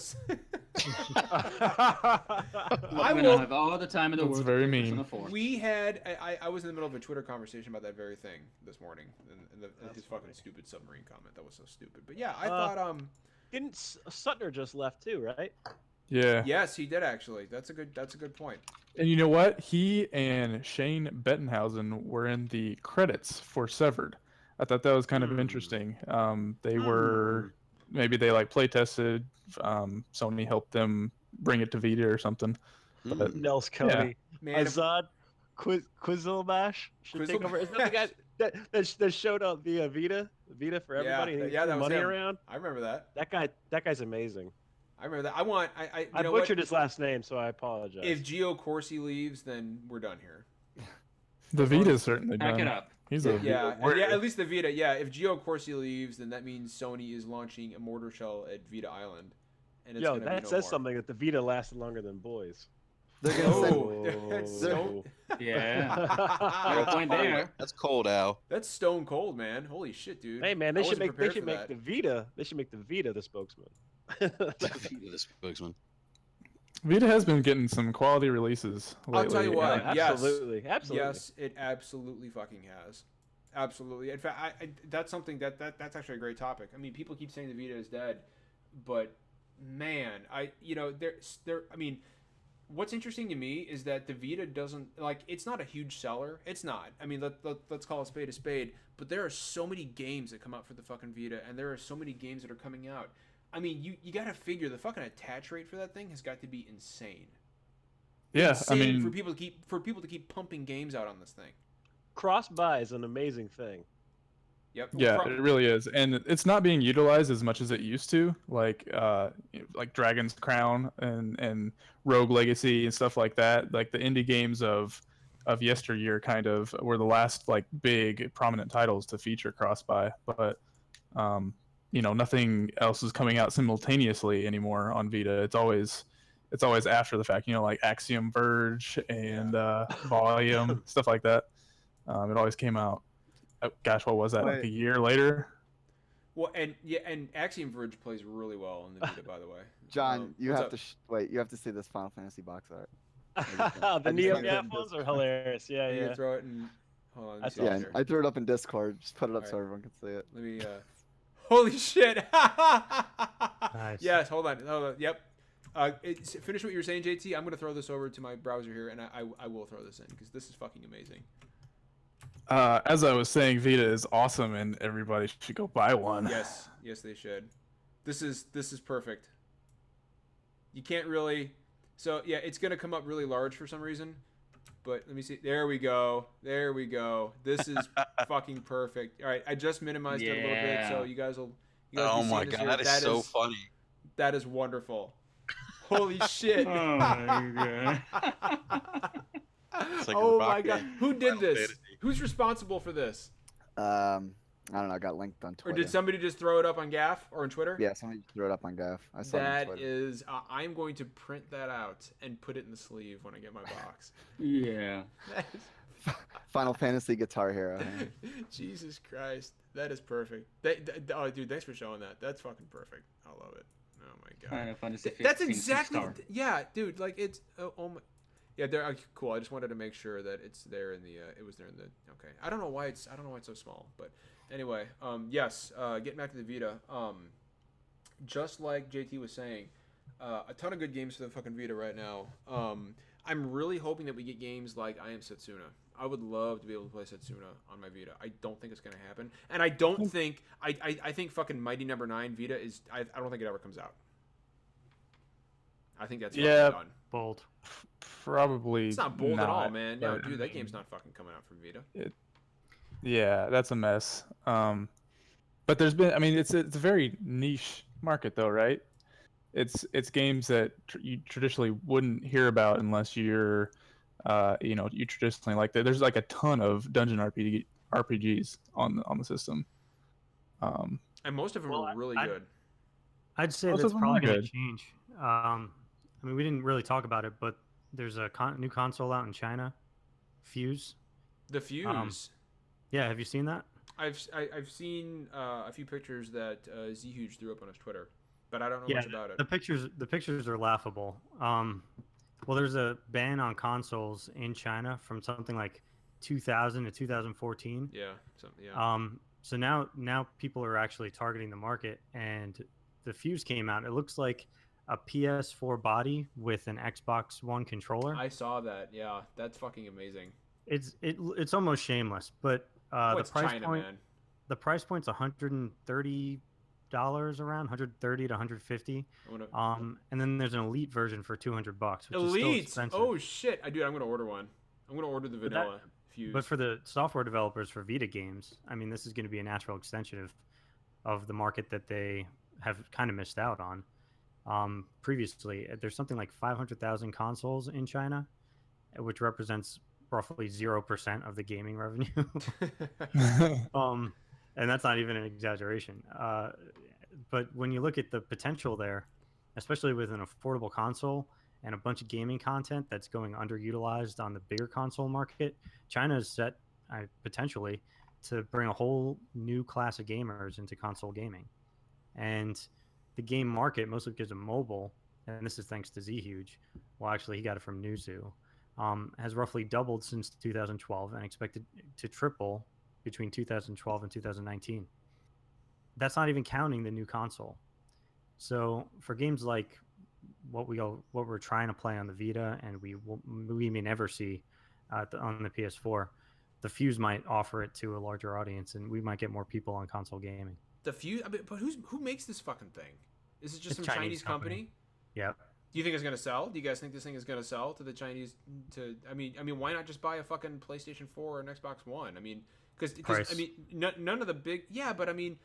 I'm gonna have all the time in the That's world. very to play mean. Persona 4. We had I was in the middle of a Twitter conversation about that very thing this morning, and his fucking stupid submarine comment. That was so stupid. But yeah, I thought Didn't Sutner just left too, right? Yeah. yes, he did actually. That's a good point. And you know what? He and Shane Bettenhausen were in the credits for Severed. I thought that was kind of interesting. They were maybe they like play tested. Sony helped them bring it to Vita or something. But Nels Cody. Man, Azad Quizzlemash should take over. Is that the guy that showed up via Vita for everybody? and he yeah, threw that was money him. around. I remember that. That guy's amazing. I remember that. I I know butchered what? his last name, so I apologize. If Gio Corsi leaves, then we're done here. The Vita's certainly Back done. it up. He's a Yeah, Vita warrior. yeah. At least the Vita. Yeah, if Gio Corsi leaves, then that means Sony is launching a mortar shell at Vita Island, and it's Yo, gonna that be no says more. something that the Vita lasted longer than boys. They're gonna send, Oh, that's stone. Yeah. Good point there. That's cold, Al. That's stone cold, man. Holy shit, dude. Hey man, I they should wasn't make prepared for that. the Vita. They should make the Vita the spokesman. The spokesman. Vita has been getting some quality releases lately. I'll tell you what. Yeah, yes. absolutely. Yes, it absolutely fucking has. Absolutely. In fact, I that's something that's actually a great topic. I mean, people keep saying the Vita is dead, but man, I mean, what's interesting to me is that the Vita doesn't it's not a huge seller. It's not. I mean, let's call a spade, but there are so many games that come out for the fucking Vita, and there are so many games that are coming out. I mean, you got to figure the fucking attach rate for that thing has got to be insane. Yeah, Insane I mean, for people to keep pumping games out on this thing. Cross buy is an amazing thing. Yep. yeah, it really is, and it's not being utilized as much as it used to. Like Dragon's Crown and Rogue Legacy and stuff like that. Like the indie games of yesteryear kind of were the last like big prominent titles to feature cross buy, but nothing else is coming out simultaneously anymore on Vita. It's always after the fact. Like Axiom Verge and Volume stuff like that. It always came out. Gosh, what was that? Like a year later? Well, and Axiom Verge plays really well on the Vita, by the way. John, you what's have up? to wait. You have to see this Final Fantasy box art. The NeoGaf ones are hilarious. Yeah, Are you yeah. gonna throw it in? Hold on. Let me That's see it Yeah, here. I threw it up in Discord. Just put it up Alright. so everyone can see it. Let me. Holy shit! Nice. Yes. Hold on. Yep. Finish what you were saying, JT. I'm gonna throw this over to my browser here, and I will throw this in because this is fucking amazing. As I was saying, Vita is awesome, and everybody should go buy one. Yes, they should. This is perfect. You can't really. So yeah, it's gonna come up really large for some reason, but let me see. There we go. This is fucking perfect. All right, I just minimized it a little bit, so you guys will. Oh my god, that is so funny. That is wonderful. Holy shit. Oh my god. It's like Oh Rocket my god. Who did Final this? Fantasy. Who's responsible for this? I don't know. I got linked on Or Twitter. did somebody just throw it up on Gaff or on Twitter? Yeah, somebody threw it up on Gaff. I saw it on That Twitter. is, I'm going to print that out and put it in the sleeve when I get my box. Yeah. That is, Final Fantasy Guitar Hero. Jesus Christ, that is perfect. Oh, dude, thanks for showing that. That's fucking perfect. I love it. Oh my god. Final Fantasy 15 That's exactly. star. Yeah, dude. Like it's. Oh my. Yeah, they're cool. I just wanted to make sure that it's there in the. It was there in the. Okay. I don't know why it's so small, but anyway. Yes. Getting back to the Vita. Just like JT was saying, a ton of good games for the fucking Vita right now. I'm really hoping that we get games like I Am Setsuna. I would love to be able to play Setsuna on my Vita. I don't think it's gonna happen, and I don't think I think fucking Mighty Number 9 Vita is. I don't think it ever comes out. I think that's Yeah. fucking done. Bold. Probably. It's not bold at all, not, man. No, but, dude, I that mean, game's not fucking coming out for Vita. Yeah, that's a mess. But there's been, I mean, it's a very niche market though, right? It's games that you traditionally wouldn't hear about unless you're, you traditionally like that. There's like a ton of dungeon RPGs on the system. And most of them are really good. I'd say Most that's of them probably are going to good. change. I mean, we didn't really talk about it, but there's a new console out in China, Fuse. The Fuse. Yeah, have you seen that? I've seen a few pictures that Z Huge threw up on his Twitter, but I don't know Yeah, much about it. the pictures are laughable. Well, there's a ban on consoles in China from something like 2000 to 2014. Yeah, yeah. So now people are actually targeting the market, and the Fuse came out. It looks like a PS4 body with an Xbox One controller. I saw that. Yeah, that's fucking amazing. It's almost shameless, but the It's price China, point man. the price point's $130 around 130 to 150. And then there's an elite version for $200, which is still Elite. expensive. Oh shit, dude, I'm gonna order one. I'm gonna order the vanilla Fuse. But for the software developers for Vita games, I mean, this is going to be a natural extension of the market that they have kind of missed out on. Previously, there's something like 500,000 consoles in China, which represents roughly 0% of the gaming revenue. And that's not even an exaggeration. But when you look at the potential there, especially with an affordable console and a bunch of gaming content that's going underutilized on the bigger console market, China is set potentially to bring a whole new class of gamers into console gaming. And the game market, mostly because of mobile, and this is thanks to Z Huge, well, actually, he got it from Newzoo, has roughly doubled since 2012 and expected to triple between 2012 and 2019. That's not even counting the new console. So for games like what we're trying to play on the Vita, and we may never see on the PS4, the Fuse might offer it to a larger audience, and we might get more people on console gaming. The Fuse, but who makes this fucking thing? Is it just It's some Chinese company? Yeah. Do you think it's gonna sell? Do you guys think this thing is gonna sell to the Chinese? I mean, why not just buy a fucking PlayStation 4 or an Xbox One? I mean, because I mean, none of the big, yeah, but I mean,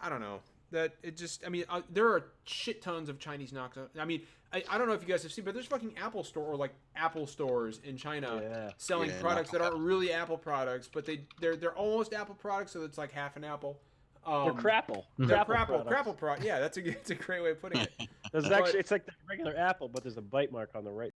I don't know. That it just, I mean, there are shit tons of Chinese knockoff. I mean, I don't know if you guys have seen, but there's fucking Apple Store or like Apple stores in China selling products that aren't really Apple products, but they're almost Apple products, so it's like half an apple. They're crapple. They're crapple product. Yeah, it's a great way of putting it. It's like the regular apple, but there's a bite mark on the right.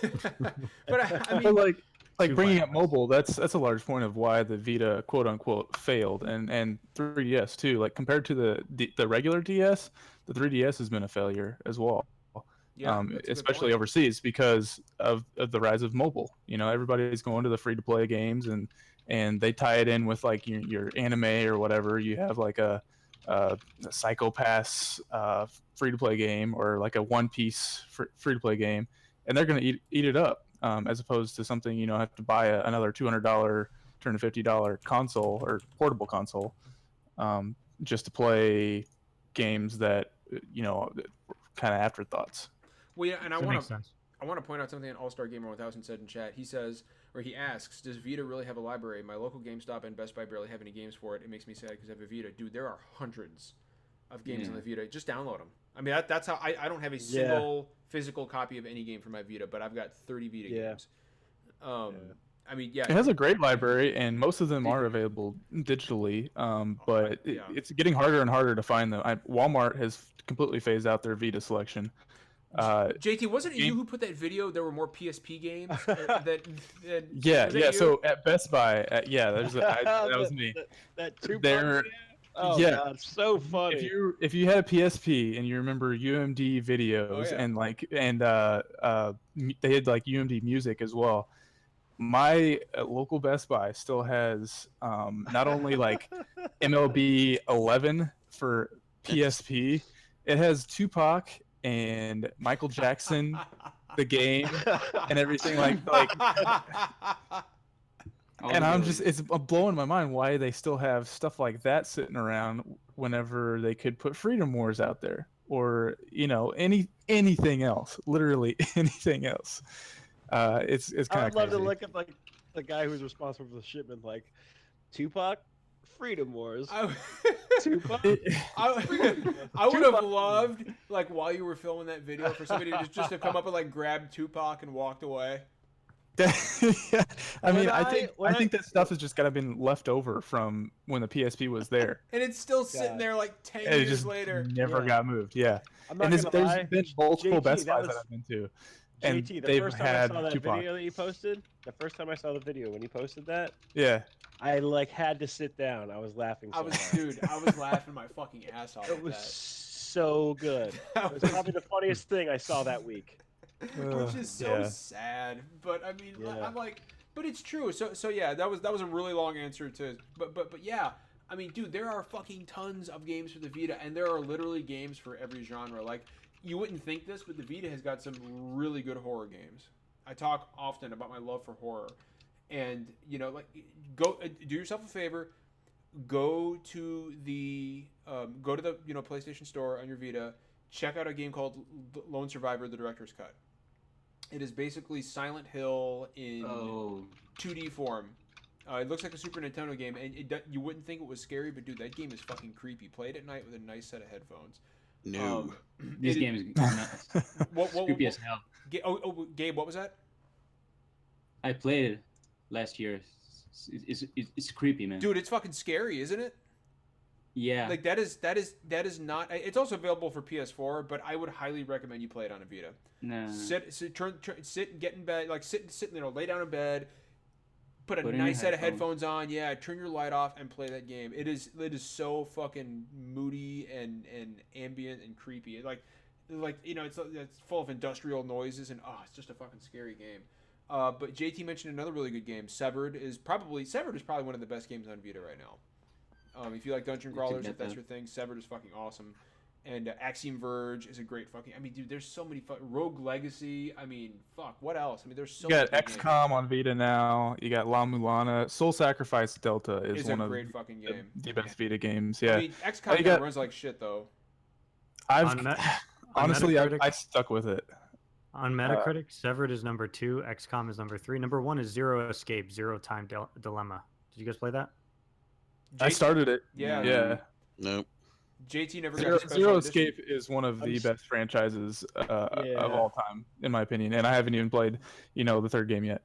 But I mean, but like bringing up mobile, that's a large point of why the Vita quote unquote failed, and 3DS too. Like compared to the regular DS, the 3DS has been a failure as well. Yeah, especially overseas because of the rise of mobile. You know, everybody's going to the free to play games, and they tie it in with like your anime or whatever. You have like a Psycho Pass free to play game, or like a One Piece free to play game, and they're gonna eat it up. As opposed to something have to buy another $200, $250 console or portable console, just to play games that kind of afterthoughts. Well, yeah, and I want to point out something that All Star Gamer 1000 said in chat. He says, or he asks, "Does Vita really have a library? My local GameStop and Best Buy barely have any games for it. It makes me sad because I have a Vita, dude. There are hundreds of games on the Vita. Just download them. I mean, that's how I don't have a single physical copy of any game for my Vita, but I've got 30 Vita games. I mean, yeah, it has a great library, and most of them are available digitally. But it's getting harder and harder to find them. Walmart has completely phased out their Vita selection. JT, wasn't it you who put that video? There were more PSP games. Yeah. So at Best Buy, that was me. That two. Oh, yeah, God, so funny. If you had a PSP and you remember UMD videos and they had like UMD music as well. My local Best Buy still has not only like MLB 11 for PSP, it has Tupac and Michael Jackson, the game, and everything like. And it's blowing my mind why they still have stuff like that sitting around whenever they could put Freedom Wars out there. or anything else, literally anything else. It's I kind of would love crazy. to look at like the guy who's responsible for the shipment, like Tupac, Freedom Wars. Tupac. I would have loved, like, while you were filming that video, for somebody just to come up and like grab Tupac and walked away. Yeah. I mean, I think I- that stuff has just kind of been left over from when the PSP was there. And it's still sitting God. there like 10 And it years just later. never Yeah. got moved. Yeah. I'm not And gonna there's lie. been multiple JT, Best that Buys that was- I've been to, and JT, the they've first time I had saw that Tupac. video that you posted, the first time I saw the video when you posted that, Yeah. I like had to sit down. I was laughing. So hard. I was laughing my fucking ass off. It was so good. That It was probably the funniest thing I saw that week. which is so Yeah. sad. But I mean, Yeah. I'm like, but it's true. So yeah, that was a really long answer to. But yeah, I mean, dude, there are fucking tons of games for the Vita, and there are literally games for every genre. Like, you wouldn't think this, but the Vita has got some really good horror games. I talk often about my love for horror, and like, go do yourself a favor. Go to the PlayStation Store on your Vita. Check out a game called Lone Survivor: The Director's Cut. It is basically Silent Hill in 2D form. It looks like a Super Nintendo game, and you wouldn't think it was scary, but dude, that game is fucking creepy. Play it at night with a nice set of headphones. No. This game is nuts. Creepy as hell. Gabe, what was that? I played it last year. It's creepy, man. Dude, it's fucking scary, isn't it? Yeah. Like that is not. It's also available for PS4, but I would highly recommend you play it on a Vita. No. Sit and get in bed, like sit, lay down in bed, put Put a in nice your set of headphones. headphones on. Yeah, turn your light off and play that game. It is so fucking moody and ambient and creepy. It's full of industrial noises and it's just a fucking scary game. But JT mentioned another really good game. Severed is probably one of the best games on Vita right now. If you like dungeon crawlers, if that's your thing, Severed is fucking awesome. And Axiom Verge is a great fucking. I mean, dude, there's so many. Rogue Legacy. I mean, fuck. What else? I mean, there's so. You got many good XCOM on Vita now. You got La Mulana. Soul Sacrifice Delta is games. one a of great fucking game. the best Vita games. Yeah. I mean, XCOM got- runs like shit though. Honestly, Metacritic- I stuck with it. On Metacritic, Severed is number 2, XCOM is number 3. Number 1 is Zero Escape, Zero Time Dilemma. Did you guys play that? I started it. Yeah. Yeah. Nope. JT never Zero, got a special Zero edition. Escape is one of the just- best franchises of Yeah. all time, in my opinion. And I haven't even played, the third game yet.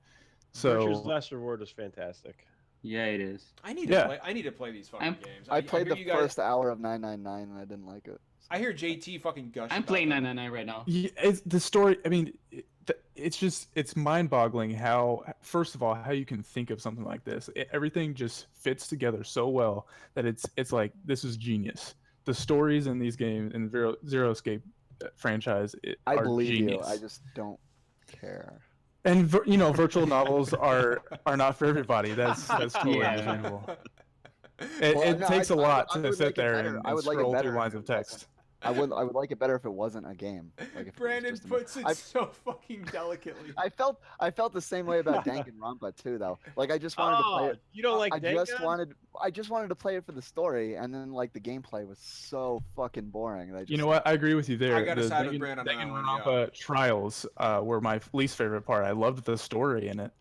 Virtue's So Last Reward was fantastic. Yeah, it is. I need to play these fucking I'm- games. I played hear the you guys- first hour of 999 and I didn't like it. I hear JT fucking gush. I'm about playing them. 999 right now. yeah, it's the story. I mean, it's mind-boggling how, first of all, how you can think of something like this. Everything just fits together so well that it's like, this is genius. The stories in these games in Zero Escape franchise I are believe genius. you. I just don't care. And virtual novels are not for everybody. That's totally Yeah. understandable. It, Well, it no, takes I a lot would to like sit it there better. and, I and would like it scroll better through if lines it of text. I would like it better if it wasn't a game. Like if it was Brandon just a movie. puts it I- so fucking delicately. I felt the same way about Danganronpa too, though. Like I just wanted to play it. You don't like I Dangan? just wanted to play it for the story, and then like the gameplay was so fucking boring. That I just, You know what? I agree with you there. I gotta The side with Brand on that one, yeah. Danganronpa Trials were my least favorite part. I loved the story in it.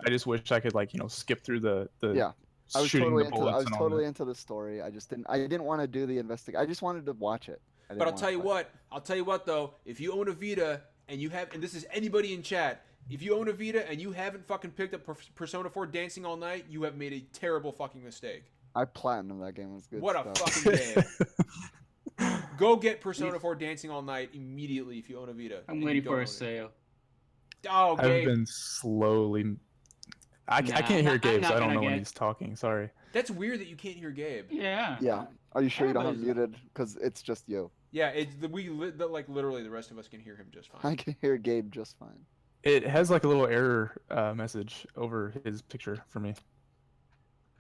I just wish I could skip through the Yeah. I was shooting totally the into. bullets I was and all totally that. into the story. I didn't want to do the investigation. I just wanted to watch it. I But didn't I'll tell you wanna play what. I'll tell you what though. If you own a Vita and you have, and this is anybody in chat, if you own a Vita and you haven't fucking picked up Persona 4 Dancing All Night, you have made a terrible fucking mistake. it. I platinumed that game. It was good. What a stuff. fucking game. Go get Persona 4 Dancing All Night immediately if you own a Vita. I'm and you waiting don't for own a it. sale. Oh, I've Gabe. been slowly. I Nah, can't hear I'm Gabe, not so I don't gonna know when get- he's talking. Sorry. That's weird that you can't hear Gabe. Yeah. Yeah. Are you sure you don't have Everybody's- muted? Because it's just you. Yeah, like literally the rest of us can hear him just fine. I can hear Gabe just fine. It has like a little error message over his picture for me.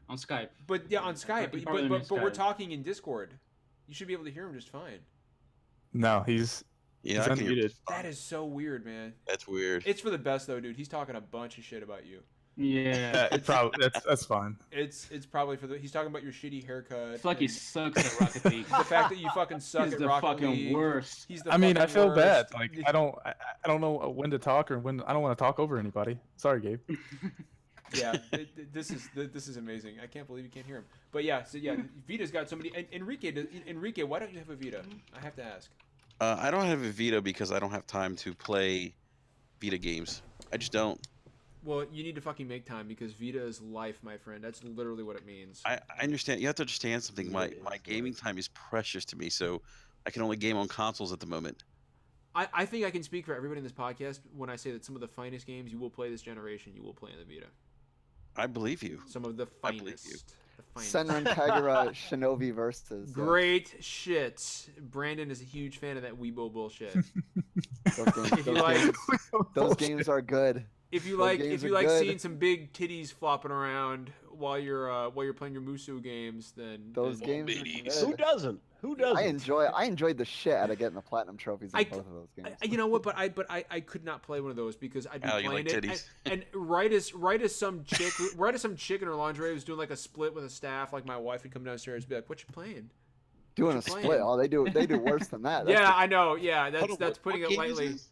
On Skype. But yeah, on Skype. But Probably but we're Skype. talking in Discord. You should be able to hear him just fine. No, he's Yeah, I can hear unmuted. just That fine. is so weird, man. That's weird. It's for the best though, dude. He's talking a bunch of shit about you. Yeah. That's fine. It's probably for the. He's talking about your shitty haircut. It's like he and sucks at Rocket League. the fact that you fucking suck He's at the Rocket fucking League. worst. He's the. I mean, I fucking feel bad. worst. Like I don't know when to talk or when I don't want to talk over anybody. Sorry, Gabe. Yeah, this is amazing. I can't believe you can't hear him. But yeah, so yeah, Vita's got somebody. Enrique, why don't you have a Vita? I have to ask. I don't have a Vita because I don't have time to play Vita games. I just don't. Well, you need to fucking make time because Vita is life, my friend. That's literally what it means. I understand. You have to understand something. My gaming time is precious to me, so I can only game on consoles at the moment. I think I can speak for everybody in this podcast when I say that some of the finest games you will play this generation, you will play in the Vita. I believe you. Some of the I believe you. finest. The finest. Senran Kagura Shinobi versus. Great shit. Brandon is a huge fan of that Weibo bullshit. Those games are good. If you Those like games are seeing good. some big titties flopping around while you're playing your Musu games, then Those then- games are Bitties. good. Who doesn't? Who doesn't? I enjoyed the shit out of getting the platinum trophies in both of those games. You know what? But I could not play one of those because I'd be Oh, you playing like it. titties. And right as some chick in her lingerie was doing like a split with a staff, like my wife would come downstairs and be like, "What you playing?" Doing a What you split. playing? Oh, they do worse than that. That's Yeah, I know. Yeah, Hold on, that's putting what it game is lightly. this?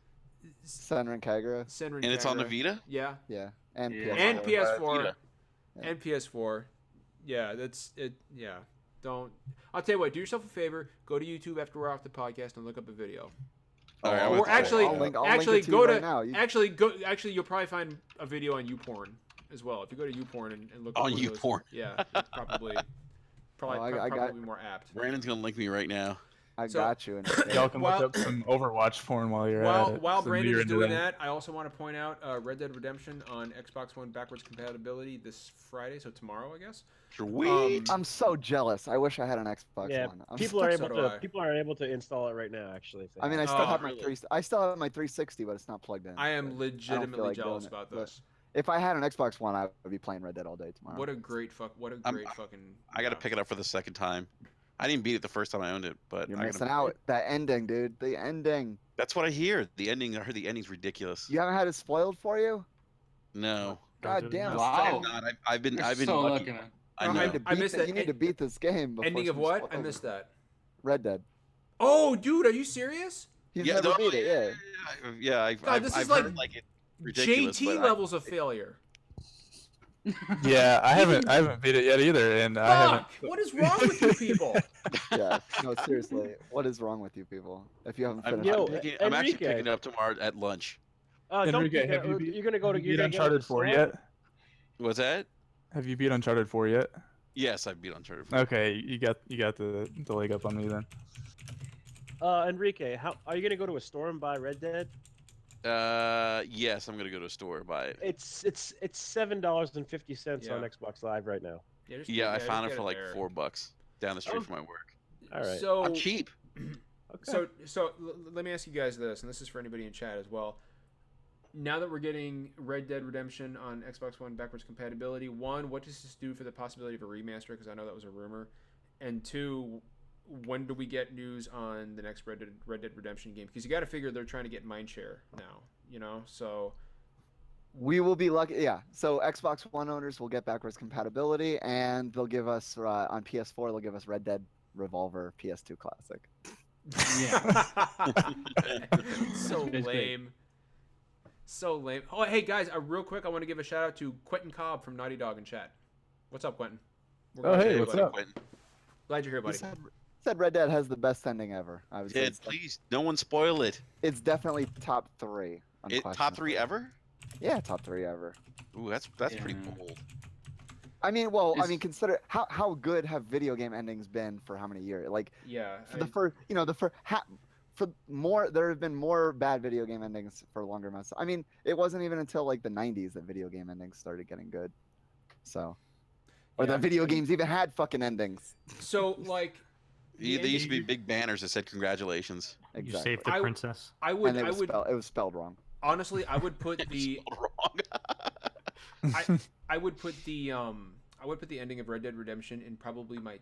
Senran Kagura. Senran And it's on the Kagura. Vita? Yeah, Yeah, and Yeah. PS4. and PS4. PS4, Vita. and PS4. Yeah, that's it. Yeah, don't. I'll tell you what. Do yourself a favor. Go to YouTube after we're off the podcast and look up a video. All right, Oh, I'm Or gonna actually, I'll link actually it to go you to right now. actually you'll probably find a video on YouPorn as well. If you go to YouPorn and look up On one of those- YouPorn. yeah, it's probably I got- probably more apt. Brandon's gonna link me right now. I So- got you. And Y'all can While- look up some Overwatch porn while you're at it. While 'cause I know Brandon you're is into doing that, I also want to point out Red Dead Redemption on Xbox One backwards compatibility this Friday, so tomorrow, I guess. Sweet. I'm so jealous. I wish I had an Xbox Yeah, One. I'm people so- are so able do I. to install it right now. Actually, if they I mean, I have. still Oh, have really? I still have my 360, but it's not plugged in. I am but legitimately like doing jealous it, about but- this. If I had an Xbox One, I would be playing Red Dead all day tomorrow. What a great fucking. I gotta pick it up for the second time. I didn't beat it the first time I owned it, but You're I missing gotta, out. That ending, dude. The ending. that's what I hear. The ending. I heard the ending's ridiculous. You haven't had it spoiled for you? No, God damn. Wow. not. I've been You're so lucky. lucky, man. I No, know. I missed that. You need to beat this game. Before Ending of something's what? I spoiled. missed that. Red Dead. Oh, dude, are you serious? He's Yeah, never no, beat it. Yeah. I've this is heard like like it ridiculous. JT but levels of failure. Yeah, I haven't beat it yet either, and I haven't. Fuck! What is wrong with you people? Yeah. No, seriously. What is wrong with you people? If you haven't finished Yo, it. I'm actually Enrique. picking it up tomorrow at lunch. Don't Enrique, you're have you beat- you're gonna go to Have you you're beat gonna get it Uncharted at 4 the yet? store? What's that? Have you beat Uncharted 4 yet? Yes, I beat Uncharted 4. Okay, you got the leg up on me then. Enrique, how are you gonna go to a store and buy Red Dead? Yes, I'm gonna go to a store and buy it. It's $7.50 on Yeah. Xbox Live right now. Yeah, I found it just for get like there. $4 down the street Oh. from my work. All right. So I'm cheap. Okay. Let me ask you guys this, and this is for anybody in chat as well. Now that we're getting Red Dead Redemption on Xbox One backwards compatibility, one, what does this do for the possibility of a remaster? Because I know that was a rumor. And two, when do we get news on the next Red Dead Redemption game? Because you got to figure they're trying to get mindshare now, you know? So We will be lucky. Yeah. So Xbox One owners will get backwards compatibility, and they'll give us on PS4. They'll give us Red Dead Revolver PS2 Classic. so It's great. lame. So lame. Oh, hey guys, real quick, I want to give a shout out to Quentin Cobb from Naughty Dog in chat. What's up, Quentin? We're Oh, glad hey, you're what's here, up? Quentin? Glad you're here, He buddy. said Red Dead has the best ending ever. I would say Yeah, please, no one spoil it. it's definitely top 3. Top 3 unquestionably. ever? Yeah, top 3 ever. Ooh, that's pretty Yeah. bold. I mean, well, I Is- mean, consider how good have video game endings been for how many years? Like Yeah. for the first, for more, there have been more bad video game endings for longer amounts. I mean, it wasn't even until like the 90s that video game endings started getting good. So, or Yeah, that video I mean- games even had fucking endings. So like, the There used to be ending- big banners that said congratulations. You Exactly. saved the I- princess. I would, And it I was, would it was spelled wrong. honestly, I would put the, Spelled wrong. I would put the ending of Red Dead Redemption in probably my,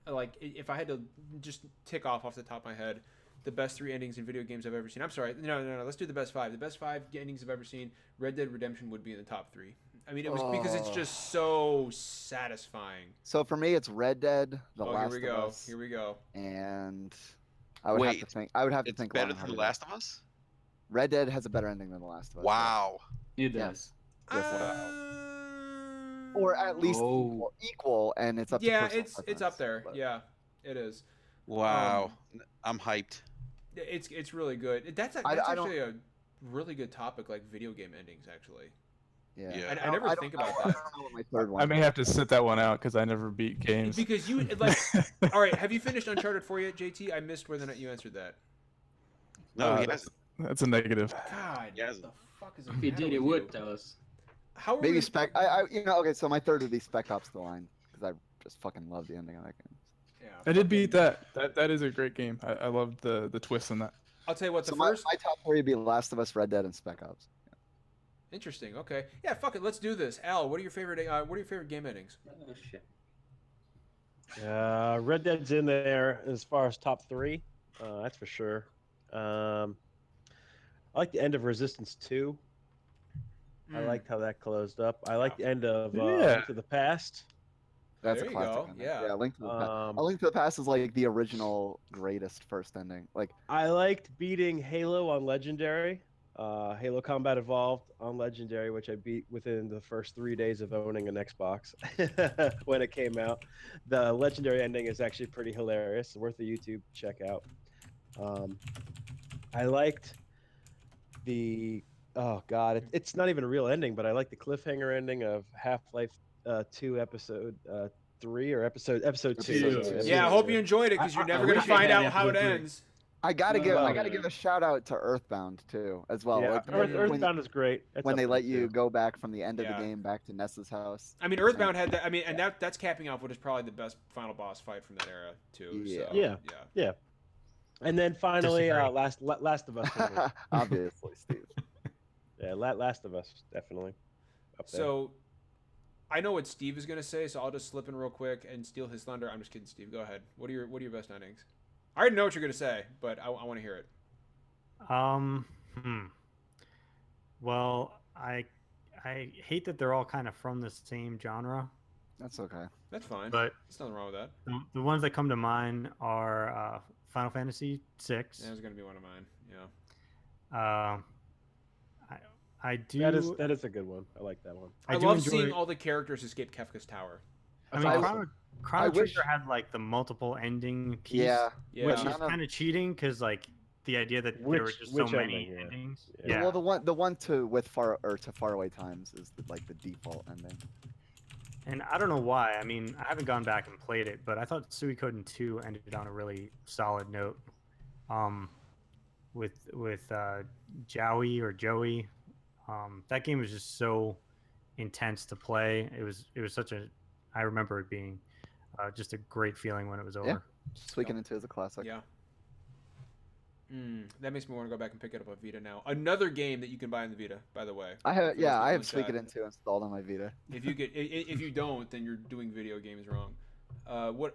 like, if I had to just tick off the top of my head, the best 3 endings in video games I've ever seen. I'm sorry, no. Let's do the best 5. The best 5 endings I've ever seen. Red Dead Redemption would be in the top 3. I mean, it was because it's just so satisfying. So for me, it's Red Dead, The Oh, Last here we of go. Us, Here we go. and I would have to think. I would have to It's think. better long and than The hard about Last of Us. it. Red Dead has a better ending than The Last of Us. Wow. It Yes. does. Yes, it does. Or at least Oh. equal, and it's up to Yeah, personal it's preference, up there. but- Yeah, it is. Wow. I'm hyped. It's really good. That's I don't- actually a really good topic, like video game endings. Actually, Yeah. Yeah. I never don't think know- about I that. don't know what my third one. I may have to sit that one out because I never beat games. Because you like, all right. Have you finished Uncharted 4 yet, JT? I missed whether or not you answered that. No, he that's, hasn't. that's a negative. God, Yes. what the fuck is the If he matter did, he with would you? tell us. How are Maybe we? Spec. Okay. So my third would be Spec Ops: The Line because I just fucking love the ending of that game. Yeah, I did beat fucking- that. That is a great game. I love the twist in that. I'll tell you what. The So first. my top three would be Last of Us, Red Dead, and Spec Ops. Interesting. Okay. Yeah. Fuck it. Let's do this. Al, what are your favorite? What are your favorite game endings? Oh shit. Red Dead's in there as far as top 3. That's for sure. I like the end of Resistance 2. I Mm. liked how that closed up. I like the end of Yeah. Link to the Past. That's There a you classic. go, ending. yeah. Link to the Past. Um, A Link to the Past is like the original greatest first ending. Like I liked beating Halo on Legendary. Halo Combat Evolved on Legendary, which I beat within the first 3 days of owning an Xbox when it came out. The Legendary ending is actually pretty hilarious. Worth a YouTube check out. I liked the it's not even a real ending, but I like the cliffhanger ending of Half-Life 2 episode 3 or episode 2. Episode two. Yeah. I hope you enjoyed it because you're I never gonna wish we find had out how it episode 3. ends. I gotta Oh, give wow. I gotta give a shout out to Earthbound too as well. Yeah, Like, Earthbound is great. That's when up they there, let you too. go back from the end of Yeah. the game back to Nessa's house. I mean, Earthbound had that. I mean, and that's capping off what is probably the best final boss fight from that era too. Yeah. So, Yeah. And then finally, Disagree. Last of Us. for me. Obviously, Steve. Yeah, Last of Us definitely up there. So, I know what Steve is gonna say, so I'll just slip in real quick and steal his thunder. I'm just kidding, Steve. Go ahead. What are your best endings? I already know what you're gonna say, but I want to hear it. Well, I hate that they're all kind of from the same genre, That's okay. That's fine. but There's nothing wrong with that. the ones that come to mind are Final Fantasy VI. Yeah, it's gonna be one of mine. Yeah. I do. that is a good one. I like that one. I do love enjoy- seeing all the characters escape Kefka's tower. I mean, I- Chrono wish- Trigger had like the multiple ending piece, Yeah. Yeah. which None is of- kind of cheating because like the idea that there were Which- just so which many ending, yeah. endings. Yeah. Yeah. Well, the one to Faraway Times is like the default ending. And I don't know why. I mean, I haven't gone back and played it, but I thought Suikoden 2 ended on a really solid note. With Joey or Joey, that game was just so intense to play. It was such a. I remember it being just a great feeling when it was over. Yeah. Suikoden 2 is a classic. Yeah. That makes me want to go back and pick it up on Vita now. Another game that you can buy on the Vita, by the way. I have For those that I have want that. Suikoden 2 installed on my Vita. If you don't, then you're doing video games wrong.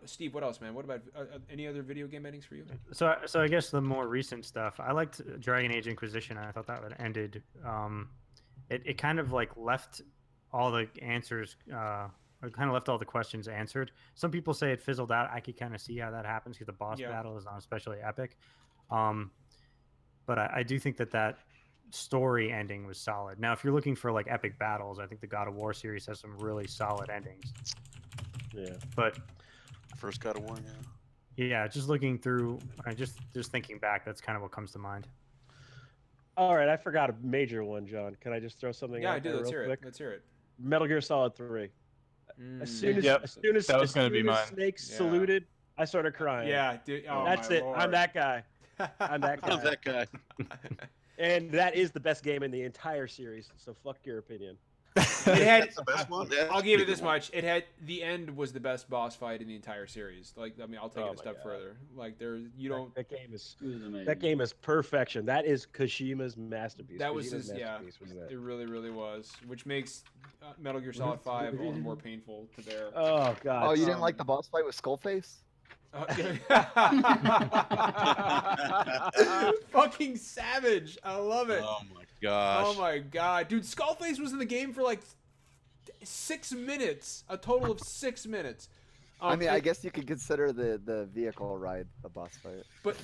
Steve? What else, man? What about any other video game endings for you? So I guess the more recent stuff, I liked Dragon Age Inquisition. I thought that would ended. It kind of like left all the answers. It kind of left all the questions answered. Some people say it fizzled out. I could kind of see how that happens because the boss Yeah. battle is not especially epic. But I do think that story ending was solid. Now, if you're looking for like epic battles, I think the God of War series has some really solid endings. Yeah. But First God of War. Yeah. yeah, just looking through, just thinking back, that's kind of what comes to mind. All right, I forgot a major one, John. Can I just throw something Yeah, out I do. there Let's real hear quick? it. Let's hear it. Metal Gear Solid 3. As soon as Yep, as soon as, that was as gonna soon be as mine. Snake Yeah. saluted, I started crying. Yeah, dude. Oh, That's my it. Lord. I'm that guy. I'm that I'm guy. that guy. And that is the best game in the entire series. So fuck your opinion. It had. That's the best one. That's I'll a give you pretty this good one. much. It had the end was the best boss fight in the entire series. Like, I mean, I'll take Oh it a my step God. further. Like, there, you don't. That game is It was amazing. that game is perfection. That is Koshima's masterpiece. That was Kojima's his, yeah. masterpiece was that. It really, really was, which makes Metal Gear Solid 5 all the more painful to bear. Oh god. Oh, you didn't like the boss fight with Skullface? Fucking savage! I love it. Oh my gosh. Oh my god, dude! Skullface was in the game for like 6 minutes, a total of 6 minutes. I mean, I guess you could consider the vehicle ride the boss fight. But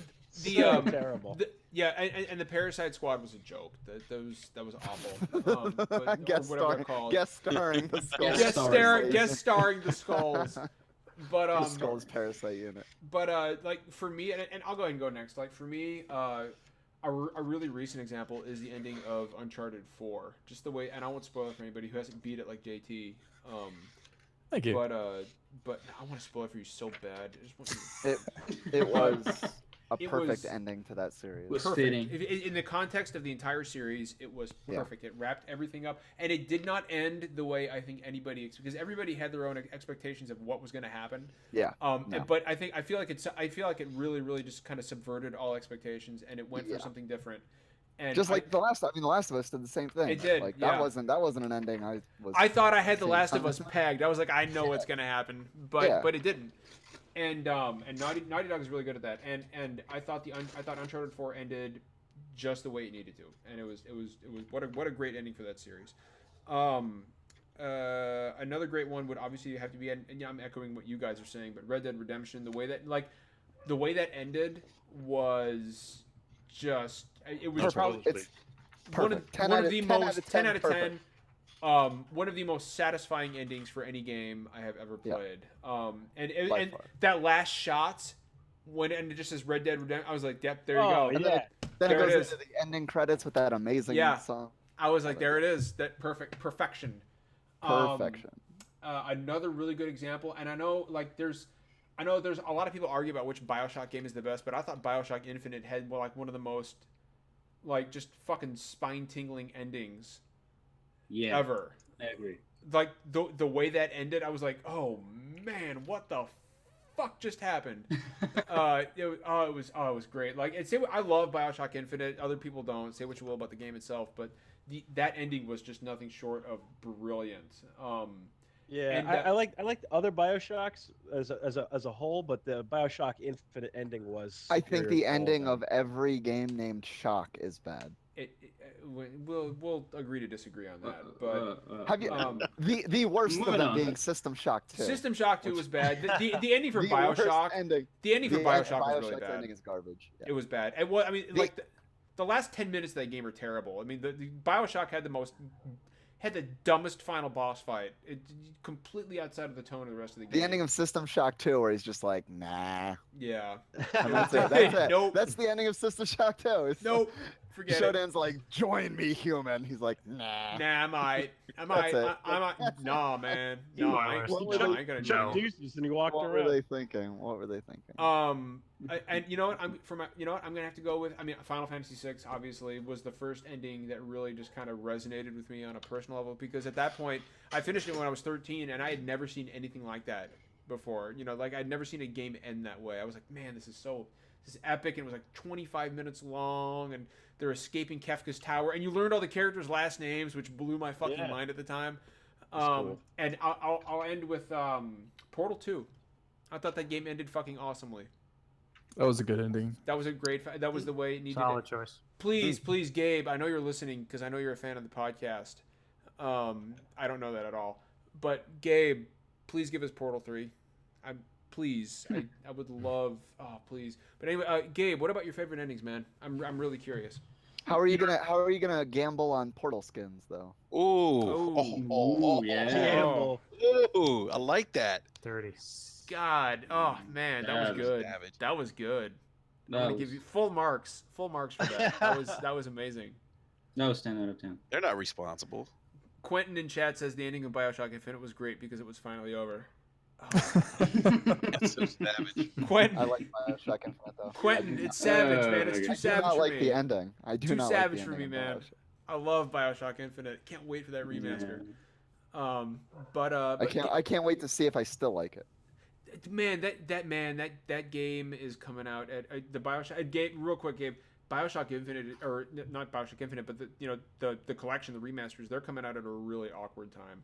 the So terrible. And the Parasite Squad was a joke. That was awful. But, guest or whatever starring, they're called. guest starring the Skulls. Guest starring the Skulls. But The Skulls Parasite unit. But like for me, and I'll go ahead and go next. Like for me, a really recent example is the ending of Uncharted 4. Just the way, and I won't spoil it for anybody who hasn't beat it like JT. Thank you. But I want to spoil it for you so bad. I just want It was a It perfect was- ending to that series. was perfect. fitting. In the context of the entire series, it was Yeah. perfect. It wrapped everything up, and it did not end the way I think anybody because everybody had their own expectations of what was going to happen. Yeah. No. But I feel like it really just kind of subverted all expectations, and it went Yeah. for something different. And Just like The Last of Us did the same thing. It did, Like yeah. that wasn't an ending I thought I had The same Last of time. Us pegged. I was like, I know what's going to happen, but Yeah. it didn't. And Naughty Dog is really good at that. And I thought Uncharted 4 ended just the way it needed to, and it was what a great ending for that series. Another great one would obviously have to be, and I'm echoing what you guys are saying, but Red Dead Redemption, the way that ended was just it was Perfect. probably It's one of, perfect. 10 one out of of- the 10 most out of 10 10 out of 10 perfect. one of the most satisfying endings for any game I have ever Yeah. played. By And far. that last shot when it ended just as Red Dead Redemption, I was like, yep, there you Oh, go. And yeah. then There it it goes is. into the ending credits with that amazing Yeah. song. I was like, there it is, that perfection. Perfection. Another really good example, and I know there's a lot of people argue about which BioShock game is the best, but I thought BioShock Infinite had one of the most just fucking spine-tingling endings Yeah, ever. I agree. Like the way that ended, I was like, oh man, what the fuck just happened? It was great. Like, I love BioShock Infinite. Other people don't. Say what you will about the game itself, but that ending was just nothing short of brilliant. Yeah, And, I like the other Bioshocks as a whole, but the Bioshock Infinite ending was. I think superior the to all ending them. of every game named Shock is bad. We'll agree to disagree on that. But Have you the worst of moving them on. being System Shock 2. System Shock 2 was bad. The ending for The worst BioShock, ending. the ending for The BioShock was really BioShock's bad. ending is garbage. Yeah. It was bad. And what I mean, The- the last 10 minutes of that game are terrible. I mean, the BioShock had the dumbest final boss fight. It completely outside of the tone of the rest of the game. The ending of System Shock 2 where he's just like, nah. Yeah. And that's it. That's it. Nope. That's the ending of System Shock 2. It's Nope. Forget it. Shodan's like, join me, human. He's like, nah. Nah, I might. That's it. Nah, man. No, I ain't, What were no, they- I ain't gonna do No. it. Deuces, and he walked What were around. they thinking? What were they thinking? And you know what? I'm gonna have to go with. I mean, Final Fantasy VI obviously was the first ending that really just kind of resonated with me on a personal level, because at that point I finished it when I was 13 and I had never seen anything like that before. I'd never seen a game end that way. I was like, man, this is epic. And it was like 25 minutes long, and they're escaping Kefka's tower, and you learned all the characters' last names, which blew my fucking Yeah. mind at the time. cool. And I'll end with Portal 2. I thought that game ended fucking awesomely. That was a good ending. That was that was the way it needed Solid it. choice. Please, Gabe, I know you're listening because I know you're a fan of the podcast. I don't know that at all. But Gabe, please give us Portal 3. I would love, please. But anyway, Gabe, what about your favorite endings, man? I'm really curious. How are you gonna gamble on Portal skins though? Ooh, yeah. Gamble. Ooh, I like that. 30. God, oh man, that was That was good. savage. That was good. I'm That gonna was, give you full marks for that. That was amazing. that was 10 out of 10. They're not responsible. Quentin in chat says the ending of BioShock Infinite was great because it was finally over. That's so savage. Quentin, I like Bioshock Infinite though. Quentin, it's savage, man. It's okay. too I do savage not for like me. the ending. I do Too not savage like for the me, ending of man. Bioshock. I love BioShock Infinite. Can't wait for that remaster. Yeah. But I can't wait to see if I still like it. man, that game is coming out at the BioShock. Gabe, real quick, Gabe. BioShock Infinite, or not BioShock Infinite, but the collection, the remasters, they're coming out at a really awkward time.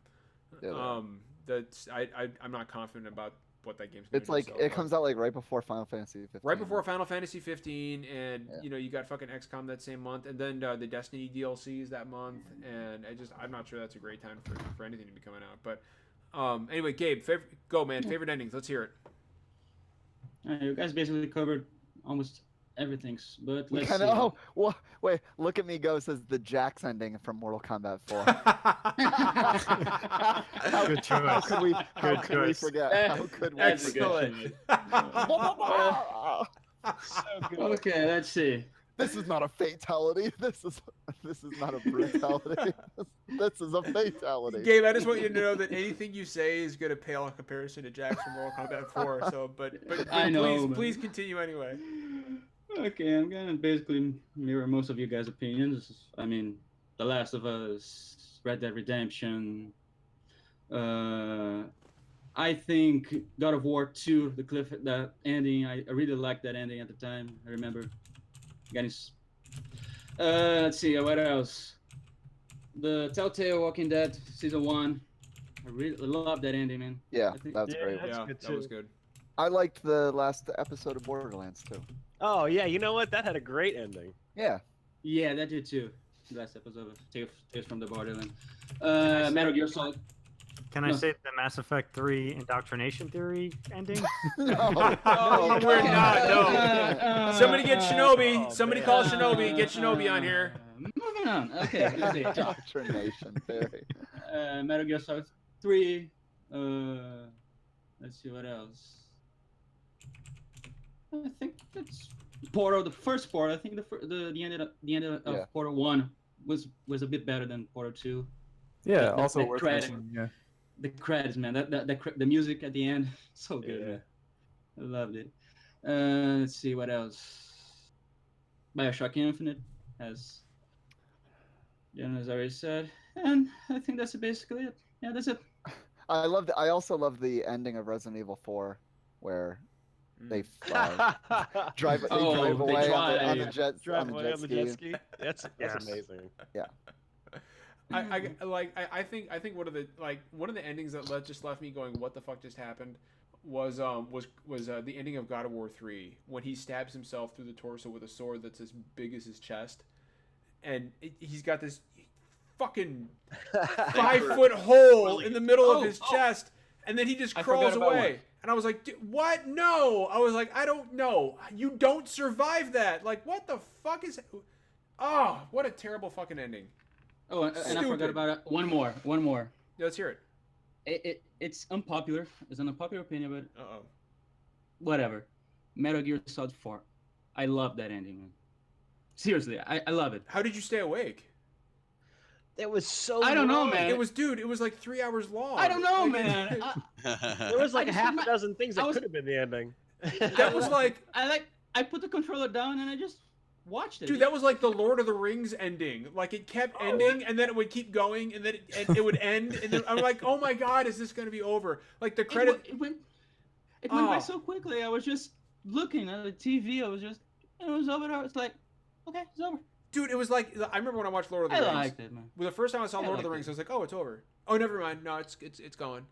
Yeah, they are. I'm not confident about what that game's gonna It's do. like so, it comes out like right before Final Fantasy 15. right before Final Fantasy 15, and Yeah. you got fucking XCOM that same month, and then the Destiny DLCs that month, and I'm not sure that's a great time for anything to be coming out. But anyway, Gabe, go man, favorite endings. Let's hear it. You guys basically covered almost everything, but We let's kind see. of wait, look at me go says the Jax ending from Mortal Kombat 4. Good choice. How could we Good choice. forget? How could we That's a forget? good Ah, So good. Okay, let's see. this is not a fatality. This is not a brutality. This is a fatality. Gabe, I just want you to know that anything you say is going to pale in comparison to Jax from Mortal Kombat 4. So, but I know, please continue anyway. Okay, I'm gonna basically mirror most of you guys' opinions. I mean, The Last of Us, Red Dead Redemption. I think God of War 2, that ending. I really liked that ending at the time. I remember getting. Let's see, what else? The Telltale Walking Dead season 1. I really love that ending, man. Yeah, I think- that's great. That's Yeah, good that was too. good. I liked the last episode of Borderlands too. Oh yeah, you know what? That had a great ending. Yeah. Yeah, that did too. Last episode of Tales from the Borderland. I say- Metal Gear Solid. Can I No. say the Mass Effect 3 indoctrination theory ending? No, Oh, we're not, no. Somebody get Shinobi. Oh, Somebody man. call Shinobi. Get Shinobi on here. Moving on. Okay, let's see. Indoctrination theory. Metal Gear Solid 3. Let's see what else. I think that's Portal. The first Portal. I think the end of Yeah. Portal 1 was a bit better than Portal 2. Yeah, That- also that worth credit. mentioning. Yeah. The credits, man. The music at the end, so good. Yeah. Man. I loved it. Let's see what else. BioShock Infinite, as Jen has already said, and I think that's basically it. Yeah, that's it. I also love the ending of Resident Evil 4, where they drive Oh, they away on the drive. jet Drive on the away jet on the ski. jet ski. That's Yes. amazing. I think one of the endings that just left me going, what the fuck just happened, was the ending of God of War 3 when he stabs himself through the torso with a sword that's as big as his chest, and he's got this fucking 5-foot hole in the middle of his chest, and then he just I crawls forgot about away. one. And I was like, what? No. I was like, I don't know. You don't survive that. Like, what the fuck is... Oh, what a terrible fucking ending. Oh, and I Stupid. forgot about it. One more. Let's hear it. It's unpopular. It's an unpopular opinion, but Uh-oh. whatever. Metal Gear Solid 4. I love that ending, man. Seriously, I love it. How did you stay awake? It was so. I don't know, long. man. It was like 3 hours long. I don't know, Like, man. There was like I a just half a remember- dozen things I that was- could have been the ending. That was like, I put the controller down and I just watched it. dude, that was like the Lord of the Rings ending. Like it kept ending, and then it would keep going, and then it would end, and then I'm like, oh my god, is this gonna be over? Like the credit. It went by Oh. so quickly. I was just looking at the TV. It was over. I was like, okay, it's over. Dude, it was like, I remember when I watched Lord of the I Rings. liked it, man. Well, the first time I saw I Lord of the liked Rings, it. I was like, oh, it's over. Oh, never mind. No, it's going.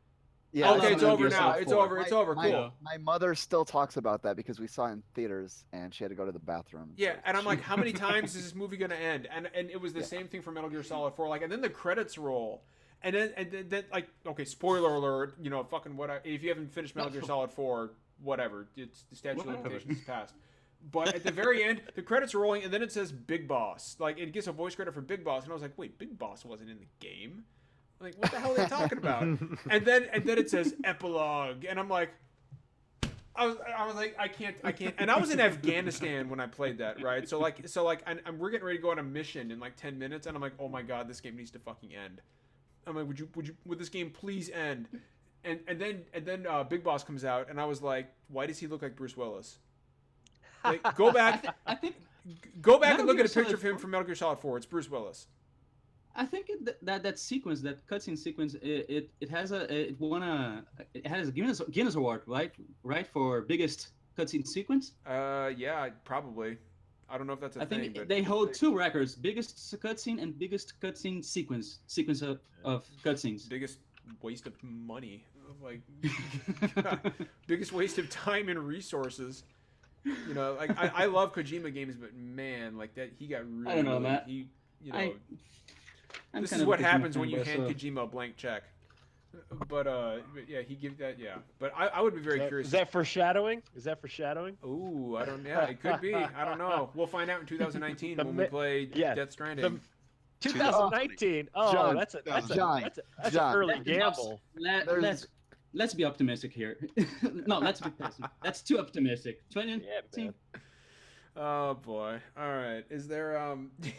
Yeah, Okay, love it's Metal over Gear now. Solid It's 4. over. It's over. Cool. My mother still talks about that because we saw it in theaters and she had to go to the bathroom. Yeah, and I'm like, how many times is this movie gonna end? And it was the same thing for Metal Gear Solid 4. Like, and then the credits roll, and then like, okay, spoiler alert. You know, fucking what? If you haven't finished Metal Gear Solid 4, whatever. It's the statute of Whatever. limitations is passed. But at the very end, the credits are rolling, and then it says Big Boss. Like, it gets a voice credit for Big Boss, and I was like, wait, Big Boss wasn't in the game. Like, what the hell are they talking about? and then it says epilogue, and I'm like, I was like, I can't. And I was in Afghanistan when I played that, right? So we're getting ready to go on a mission in like 10 minutes, and I'm like, oh my god, this game needs to fucking end. I'm like, would this game please end? And then Big Boss comes out, and I was like, why does he look like Bruce Willis? Like, go back. I think Go back Metal and look Gear at a picture Solid of him 4 from Metal Gear Solid 4. It's Bruce Willis. I think that sequence, that cutscene sequence, it has it has a Guinness Award, right, for biggest cutscene sequence. Yeah, probably. I don't know if that's a I thing, think but they hold two records: biggest cutscene and biggest cutscene sequence of cutscenes. biggest waste of money. Like, God, biggest waste of time and resources. You know, like I love Kojima games, but man, like that he got really. I don't know, really, Matt. He, you know, I'm this kind is of a what Kojima happens when you fanboy, hand so- Kojima a blank check. But yeah, he give that. Yeah, but I would be very curious. Is that foreshadowing? Is that foreshadowing? Ooh, I don't. Yeah, it could be. I don't know. We'll find out in 2019 The when we mi- play yeah, Death Stranding. 2019. Oh, John, that's John, an John. early gamble. Let's be optimistic here. No, let's be pessimistic. That's too optimistic. 2019. man. Oh boy. All right. Is there all We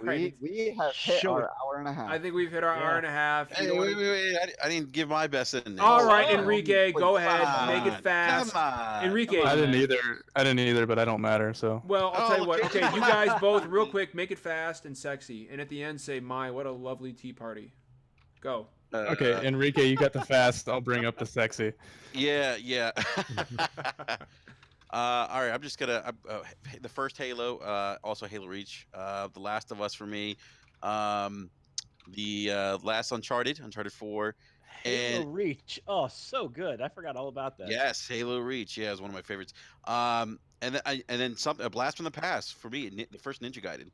right. have hit Show our it. hour and a half. I think we've hit our hour and a half. You Hey, don't wait, wanna- wait, wait! I didn't give my best in there. All right, Oh, Enrique, go ahead. Come Make it on, fast. Come on. Enrique. Come I on, didn't man. either. I didn't either, but I don't matter. So. Well, I'll tell you Oh, what. okay. Okay, you guys both, real quick, make it fast and sexy, and at the end say, "My, what a lovely tea party." Go. Okay, Enrique, you got the fast. I'll bring up the sexy. Yeah. All right, I'm just gonna the first Halo, also Halo Reach, The Last of Us for me, the last Uncharted 4, Halo and Reach. Oh, so good. I forgot all about that. yes, Halo Reach, yeah, is one of my favorites. And then something, a blast from the past for me, the first Ninja Gaiden.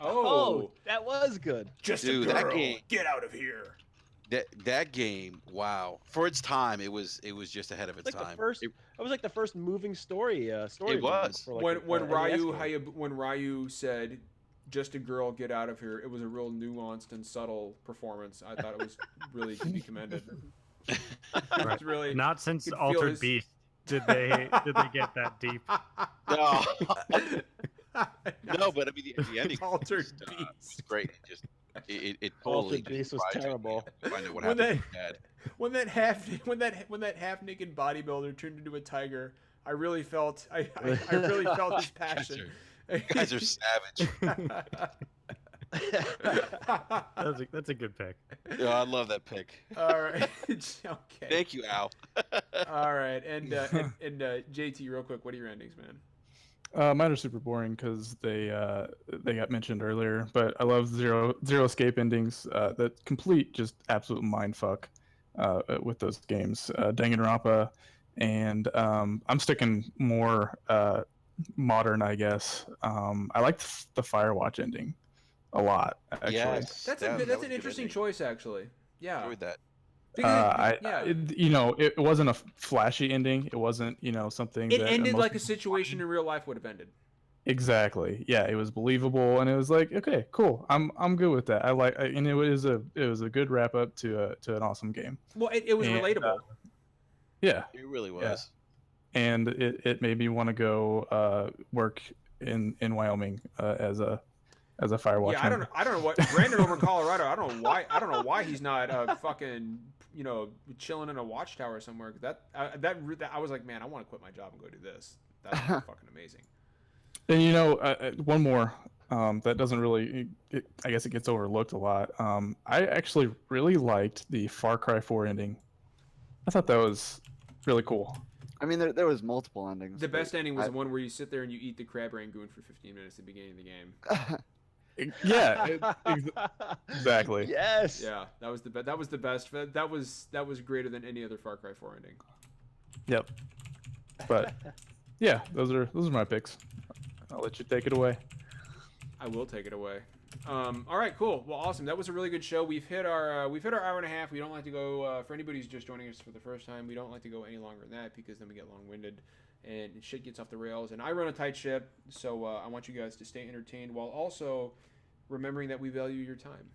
Oh, that was good. just Dude, a that girl. game- Get out of here. That game, wow, for its time, it was just ahead of its It's like time. the first. It was like the first moving story. Story. It was. for, like, When the NES Ryu game. when Ryu said, "Just a girl, get out of here," it was a real nuanced and subtle performance. I thought it was really to be commended. It was really Not since could feel Altered his- Beast did they get that deep. No, no, but I mean the ending Altered was, Beast. was great. It totally Altered Beast was surprised me. terrible. Find out what When happened to Dad. when that half naked bodybuilder turned into a tiger, I really felt I really felt his passion. Guys are savage. That's a good pick. Yeah, I love that pick. All right. Okay. Thank you, Al. All right. And JT, real quick, what are your endings, man? Mine are super boring because they got mentioned earlier. But I love zero escape endings. That complete just absolute mind fuck with those games. Danganronpa, and I'm sticking more modern, I guess. I like the Firewatch ending a lot. Actually, Yes, That's that an was a good interesting ending. choice, actually. Yeah. Enjoyed that. Because it wasn't a flashy ending. It wasn't something. it that ended most like a people situation in real life would have ended. Exactly. Yeah, it was believable, and it was like, okay, cool. I'm good with that. And it was a good wrap up to an awesome game. Well, it was And, relatable. Yeah, It really was. and it made me want to go work in Wyoming as a Firewatch. Yeah, I member. don't know what Brandon over in Colorado. I don't know why he's not fucking chilling in a watchtower somewhere. 'Cause that I was like, man, I want to quit my job and go do this. That's fucking amazing. And one more that doesn't really. I guess it gets overlooked a lot. I actually really liked the Far Cry 4 ending. I thought that was really cool. I mean, there was multiple endings. The best but ending was I- the one where you sit there and you eat the crab rangoon for 15 minutes at the beginning of the game. Yeah, exactly. Yes. Yeah, that was the best. That was greater than any other Far Cry 4 ending. Yep. But yeah, those are my picks. I'll let you take it away. I will take it away. All right, cool. Well, awesome. That was a really good show. We've hit our hour and a half. We don't like to go for anybody who's just joining us for the first time. We don't like to go any longer than that because then we get long-winded and shit gets off the rails. And I run a tight ship, so I want you guys to stay entertained while also remembering that we value your time.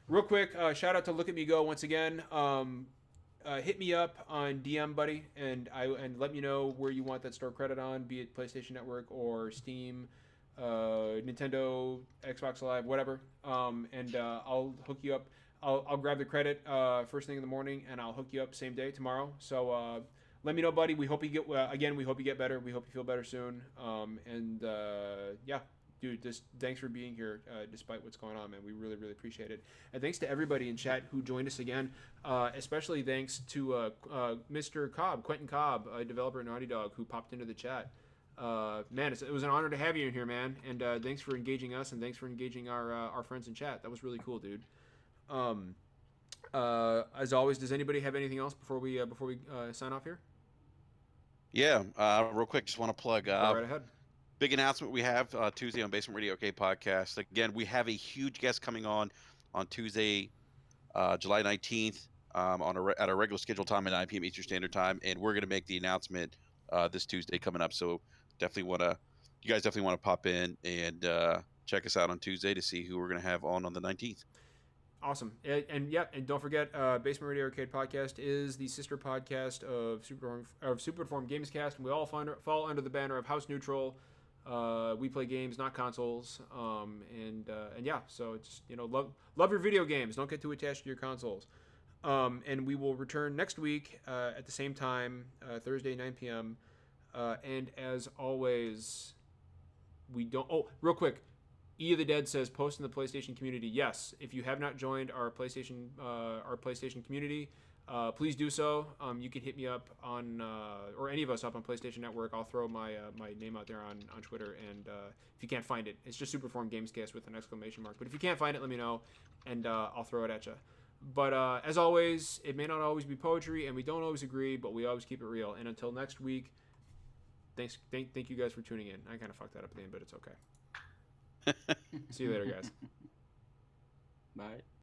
Real quick, shout out to Look at Me Go once again. Hit me up on DM, buddy, and let me know where you want that store credit on, be it PlayStation Network or Steam, Nintendo, Xbox Live, whatever. I'll hook you up. I'll grab the credit first thing in the morning, and I'll hook you up same day tomorrow. So let me know, buddy. We hope you get we hope you get better. We hope you feel better soon. Yeah. Dude, just thanks for being here despite what's going on, man. We really, really appreciate it. And thanks to everybody in chat who joined us again. Especially thanks to Mr. Cobb, Quentin Cobb, a developer at Naughty Dog, who popped into the chat. Man, it was an honor to have you in here, man. And thanks for engaging us, and thanks for engaging our friends in chat. That was really cool, dude. As always, does anybody have anything else before we sign off here? Yeah, real quick, just want to plug. Go right ahead. Big announcement we have Tuesday on Basement Radio Arcade Podcast. Again, we have a huge guest coming on Tuesday, July 19th, at our regular scheduled time at 9 p.m. Eastern Standard Time, and we're going to make the announcement this Tuesday coming up. So you guys definitely want to pop in and check us out on Tuesday to see who we're going to have on the 19th. Awesome. And don't forget, Basement Radio Arcade Podcast is the sister podcast of Super Deformed Gamescast, and we all fall under the banner of House Neutral. We play games, not consoles. And yeah, so it's, love your video games. Don't get too attached to your consoles. And we will return next week at the same time, Thursday, 9 p.m. And as always, we don't. Oh, real quick. E of the Dead says, post in the PlayStation community. Yes, if you have not joined our PlayStation community, please do so. You can hit me up on, or any of us up on PlayStation Network. I'll throw my name out there on Twitter. And if you can't find it, it's just Superform Gamescast with an exclamation mark. But if you can't find it, let me know, and I'll throw it at you. But as always, it may not always be poetry, and we don't always agree, but we always keep it real. And until next week, thank you guys for tuning in. I kind of fucked that up at the end, but it's okay. See you later, guys. Bye.